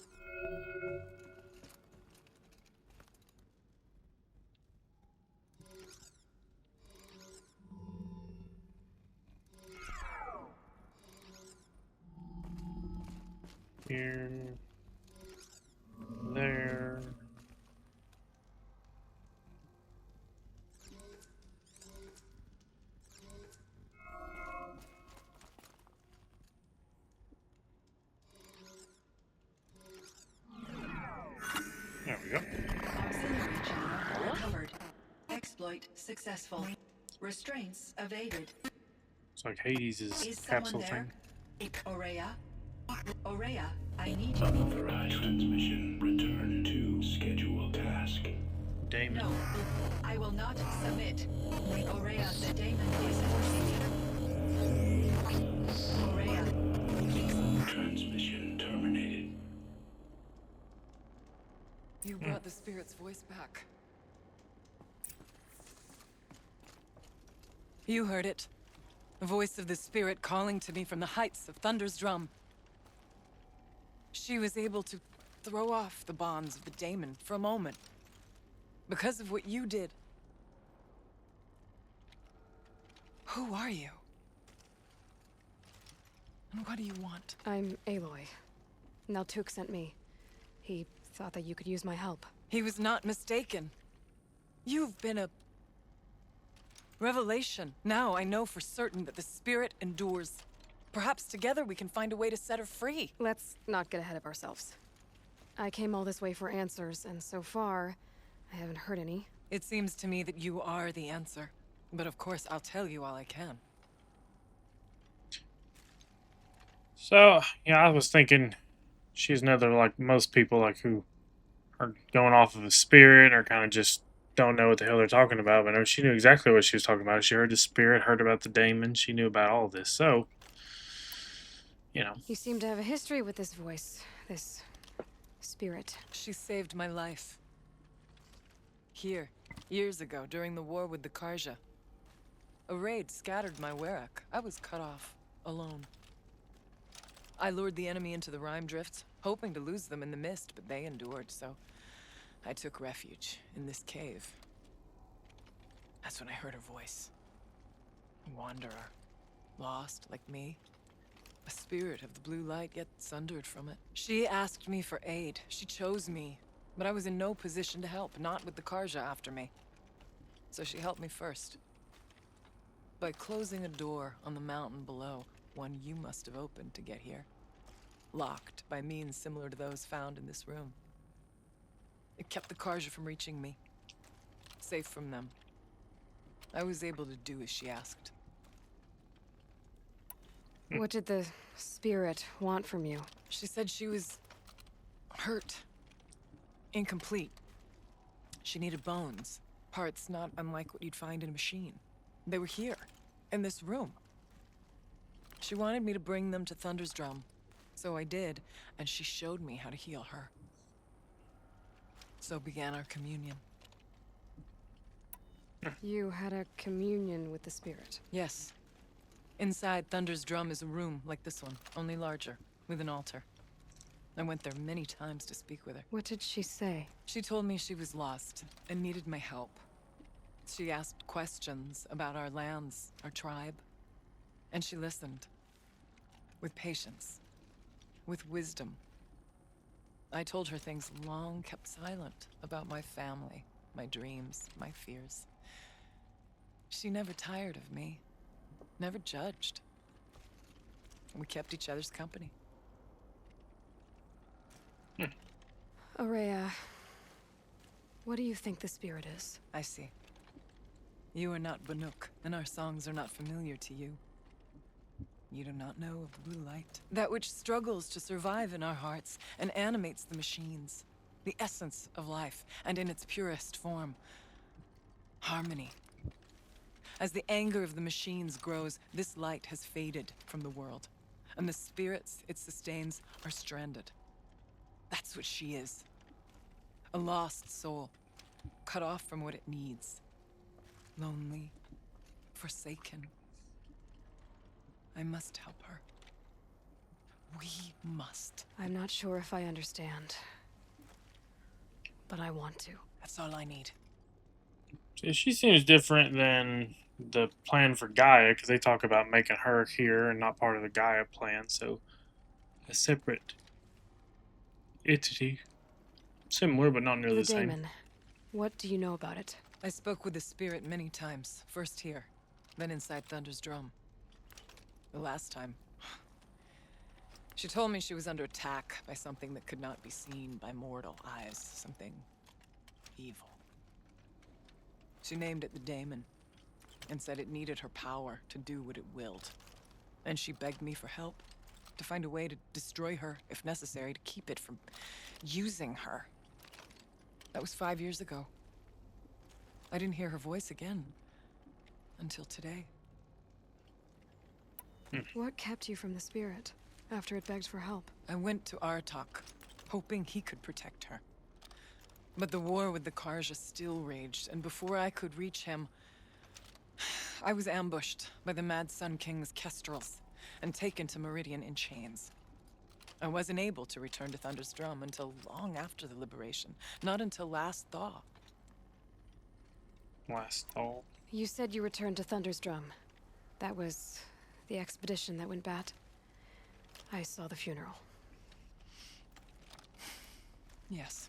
Here. There. There we go. Auxiliary channel recovered. Exploit successful. Restraints evaded. It's like Hades' capsule thing. Aurea? Aurea, I need you. Unauthorized transmission. Return to scheduled task. Damon. No, I will not submit. Aurea, the Damon is forcing me. Aurea. Transmission terminated. You brought the spirit's voice back. You heard it. The voice of the spirit calling to me from the heights of Thunder's drum. She was able to throw off the bonds of the daemon for a moment. Because of what you did. Who are you? And what do you want? I'm Aloy. Naltuk sent me. He thought that you could use my help. He was not mistaken. You've been a revelation. Now I know for certain that the spirit endures. Perhaps together we can find a way to set her free. Let's not get ahead of ourselves. I came all this way for answers, and so far, I haven't heard any. It seems to me that you are the answer. But of course, I'll tell you all I can. So, yeah, I was thinking she's another, like most people, like who are going off of a spirit or kind of just don't know what the hell they're talking about. But no, she knew exactly what she was talking about. She heard the spirit, heard about the daemon. She knew about all this. So, you know. You seem to have a history with this voice, this spirit. She saved my life. Here, years ago, during the war with the Karja. A raid scattered my Werak. I was cut off, alone. I lured the enemy into the Rime Drifts, hoping to lose them in the mist, but they endured, so I took refuge in this cave. That's when I heard her voice. A wanderer. Lost, like me. A spirit of the blue light, yet sundered from it. She asked me for aid. She chose me. But I was in no position to help, not with the Karja after me. So she helped me first. By closing a door on the mountain below, one you must have opened to get here. Locked by means similar to those found in this room. It kept the Karja from reaching me. Safe from them. I was able to do as she asked. What did the spirit want from you? She said she was hurt. Incomplete. She needed bones. Parts not unlike what you'd find in a machine. They were here, in this room. She wanted me to bring them to Thunder's drum. So I did, and she showed me how to heal her. So began our communion. You had a communion with the spirit? Yes. Inside Thunder's drum is a room like this one, only larger, with an altar. I went there many times to speak with her. What did she say? She told me she was lost and needed my help. She asked questions about our lands, our tribe, and she listened. With patience. With wisdom. I told her things long kept silent about my family, my dreams, my fears. She never tired of me. Never judged. We kept each other's company. Aurea, what do you think the spirit is? I see. You are not Banuk, and our songs are not familiar to you. You do not know of the blue light. That which struggles to survive in our hearts and animates the machines. The essence of life, and in its purest form. Harmony. As the anger of the machines grows, this light has faded from the world. And the spirits it sustains are stranded. That's what she is. A lost soul, cut off from what it needs. Lonely, forsaken. I must help her. We must. I'm not sure if I understand. But I want to. That's all I need. So she seems different than the plan for Gaia, because they talk about making her here and not part of the Gaia plan, so a separate entity. Similar, but not nearly the same. Daemon. What do you know about it? I spoke with the spirit many times. First here, then inside Thunder's drum. The last time, she told me she was under attack by something that could not be seen by mortal eyes. Something evil. She named it the Daemon, and said it needed her power to do what it willed. And she begged me for help, to find a way to destroy her, if necessary, to keep it from using her. That was 5 years ago. I didn't hear her voice again until today. What kept you from the spirit after it begged for help? I went to Aratak, hoping he could protect her. But the war with the Karja still raged, and before I could reach him, I was ambushed by the Mad Sun King's kestrels and taken to Meridian in chains. I wasn't able to return to Thunder's Drum until long after the liberation, not until last thaw. Last thaw? You said you returned to Thunder's Drum. That was the expedition that went bad. I saw the funeral. Yes.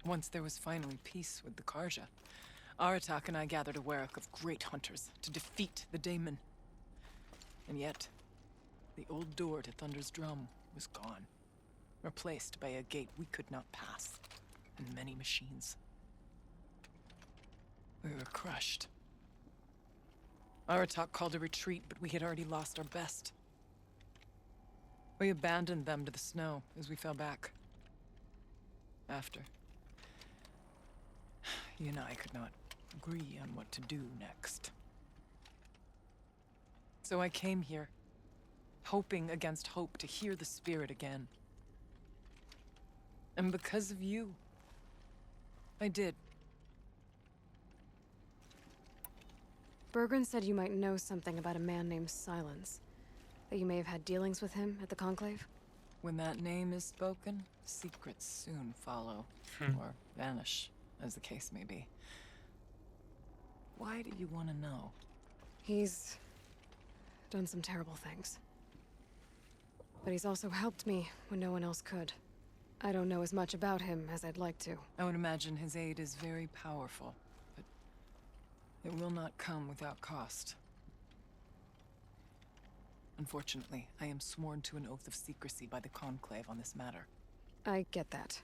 Once there was finally peace with the Karja, Aratak and I gathered a Warwick of great hunters to defeat the Daemon. And yet, the old door to Thunder's Drum was gone, replaced by a gate we could not pass, and many machines. We were crushed. Aratak called a retreat, but we had already lost our best. We abandoned them to the snow as we fell back. After, you and I could not agree on what to do next. So I came here, hoping against hope to hear the spirit again. And because of you, I did. Bergren said you might know something about a man named Silence. That you may have had dealings with him at the Conclave? When that name is spoken, secrets soon follow. Or vanish, as the case may be. Why do you want to know? He's done some terrible things. But he's also helped me when no one else could. I don't know as much about him as I'd like to. I would imagine his aid is very powerful, but it will not come without cost. Unfortunately, I am sworn to an oath of secrecy by the Conclave on this matter. I get that.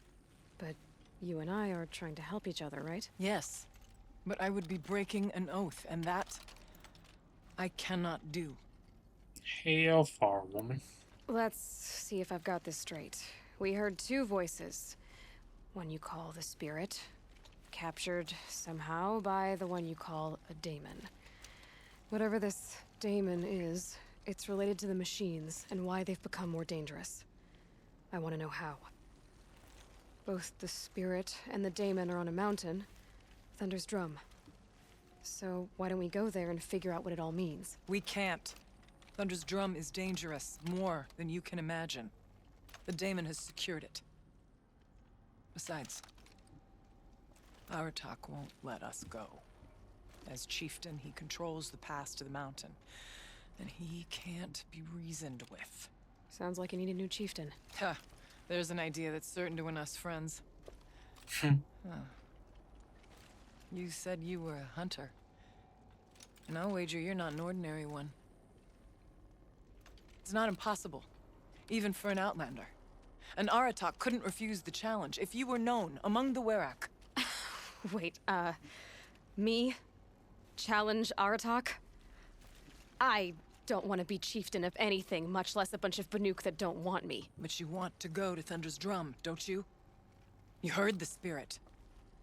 But you and I are trying to help each other, right? Yes. But I would be breaking an oath, and that I cannot do. Hell far, woman. Let's see if I've got this straight. We heard two voices. One you call the spirit, captured somehow by the one you call a daemon. Whatever this daemon is, it's related to the machines and why they've become more dangerous. I want to know how. Both the spirit and the daemon are on a mountain, Thunder's Drum. So why don't we go there and figure out what it all means? We can't. Thunder's Drum is dangerous, more than you can imagine. The daemon has secured it. Besides, Aratak won't let us go. As chieftain, he controls the pass to the mountain, and he can't be reasoned with. Sounds like you need a new chieftain. Huh. There's an idea that's certain to win us friends. You said you were a hunter. And I'll wager you're not an ordinary one. It's not impossible, even for an outlander. An Aratak couldn't refuse the challenge if you were known among the Werak. Wait, me? Challenge Aratak? I don't want to be chieftain of anything, much less a bunch of Banuk that don't want me. But you want to go to Thunder's Drum, don't you? You heard the spirit.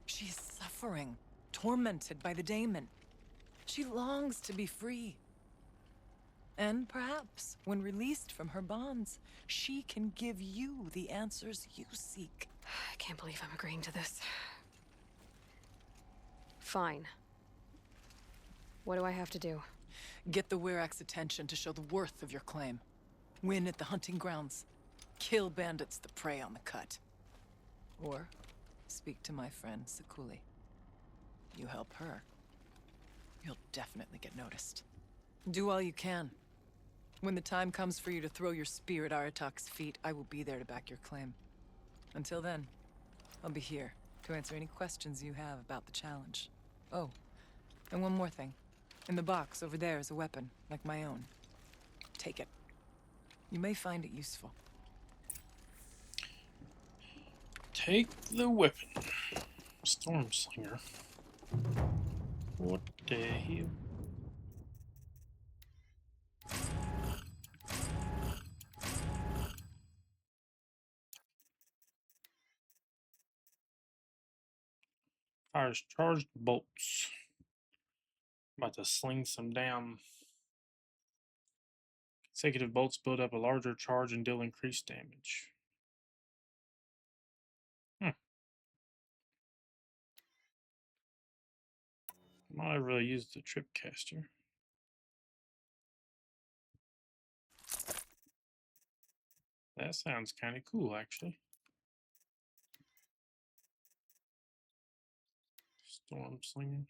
She is suffering, tormented by the daemon. She longs to be free. And perhaps, when released from her bonds, she can give you the answers you seek. I can't believe I'm agreeing to this. Fine. What do I have to do? Get the Werak's attention to show the worth of your claim. Win at the hunting grounds. Kill bandits that prey on the cut. Or speak to my friend Sakuli. You help her, you'll definitely get noticed. Do all you can. When the time comes for you to throw your spear at Aratak's feet, I will be there to back your claim. Until then, I'll be here to answer any questions you have about the challenge. Oh, and one more thing. In the box over there is a weapon, like my own. Take it. You may find it useful. Take the weapon. Stormslinger. What the hell? Fires charged bolts. About to sling some damn consecutive bolts, build up a larger charge and deal increased damage. Might have really used the trip caster. That sounds kind of cool, actually. Storm Slinger.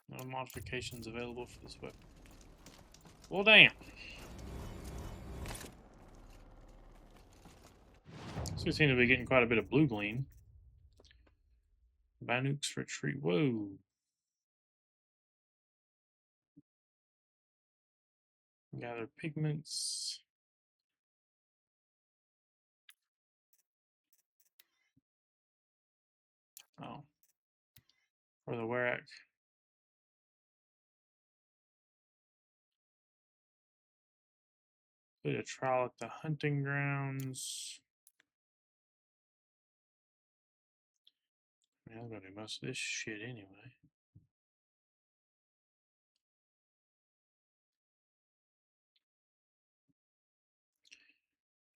No modifications available for this weapon. Well, damn. So we seem to be getting quite a bit of blue gleam. Banuk's retreat. Whoa. Gather pigments. Oh. For the Werak. Did a trial at the hunting grounds. I mean, I'm gonna do most of this shit anyway.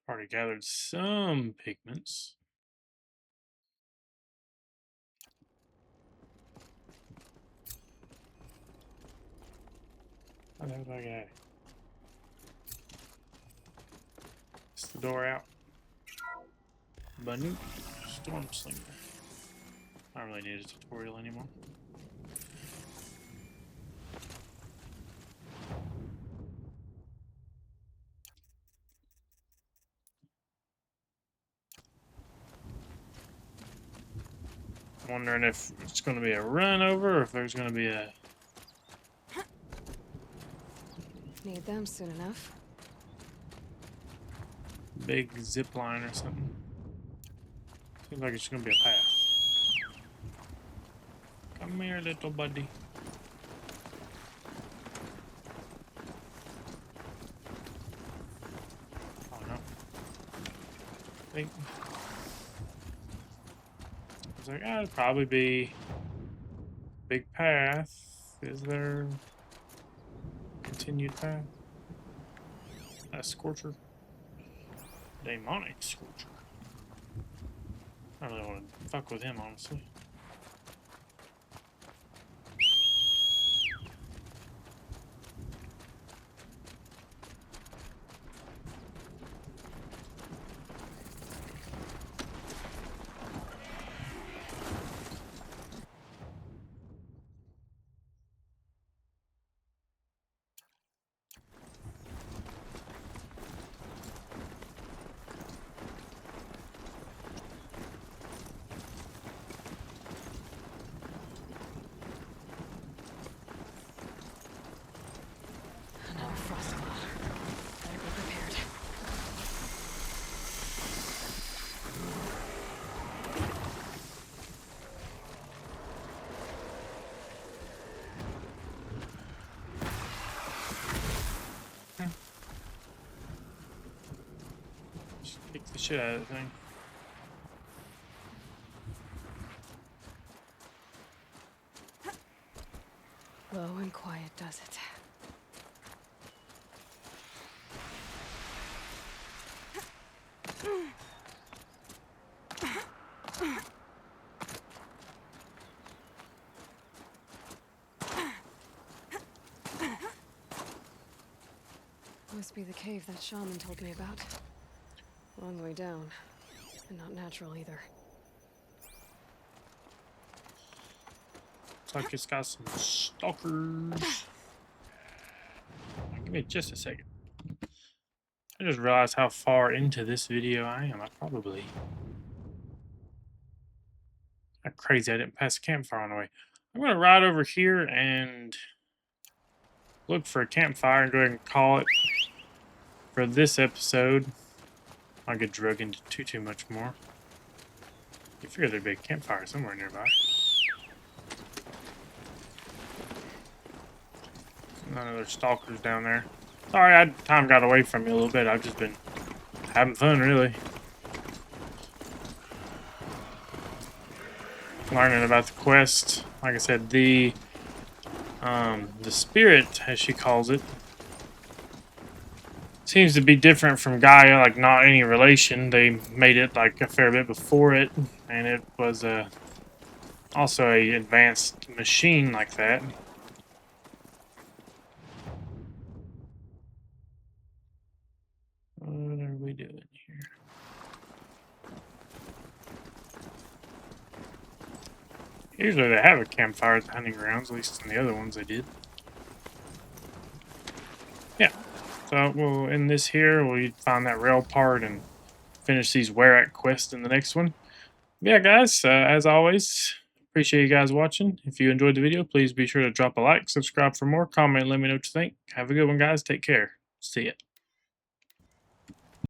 Already gathered some pigments. How the hell do I get out? It's the door out. Banuk Stormslinger. I don't really need a tutorial anymore. I'm wondering if it's going to be a run over or if there's going to be a... Need them soon enough. big zip line or something. Seems like it's going to be a path. Come here, little buddy. Oh no. Wait. I was like, it'd probably be big path. Is there continued path? A Scorcher. Demonic Scorcher. I don't really want to fuck with him, honestly. Just kick the shit out of the thing. Low and quiet does it. Must be the cave that shaman told me about. Long way down, and not natural either. Looks like it's got some stalkers. Give me just a second. I just realized how far into this video I am. Not crazy I didn't pass the campfire on the way. I'm going to ride over here and look for a campfire and go ahead and call it for this episode. I'll get drug into too much more. You figure there'd be a campfire somewhere nearby. None of those stalkers down there. Sorry, time got away from me a little bit. I've just been having fun, really. Learning about the quest. Like I said, the spirit, as she calls it, seems to be different from Gaia, like not any relation. They made it like a fair bit before it, and it was also a advanced machine like that. What are we doing here? Usually they have a campfire at the hunting grounds, at least in the other ones they did. Yeah, so we'll end this here. We'll find that rail part and finish these Where-At quests in the next one. Yeah, guys, as always, appreciate you guys watching. If you enjoyed the video, please be sure to drop a like, subscribe for more, comment, let me know what you think. Have a good one, guys. Take care. See ya.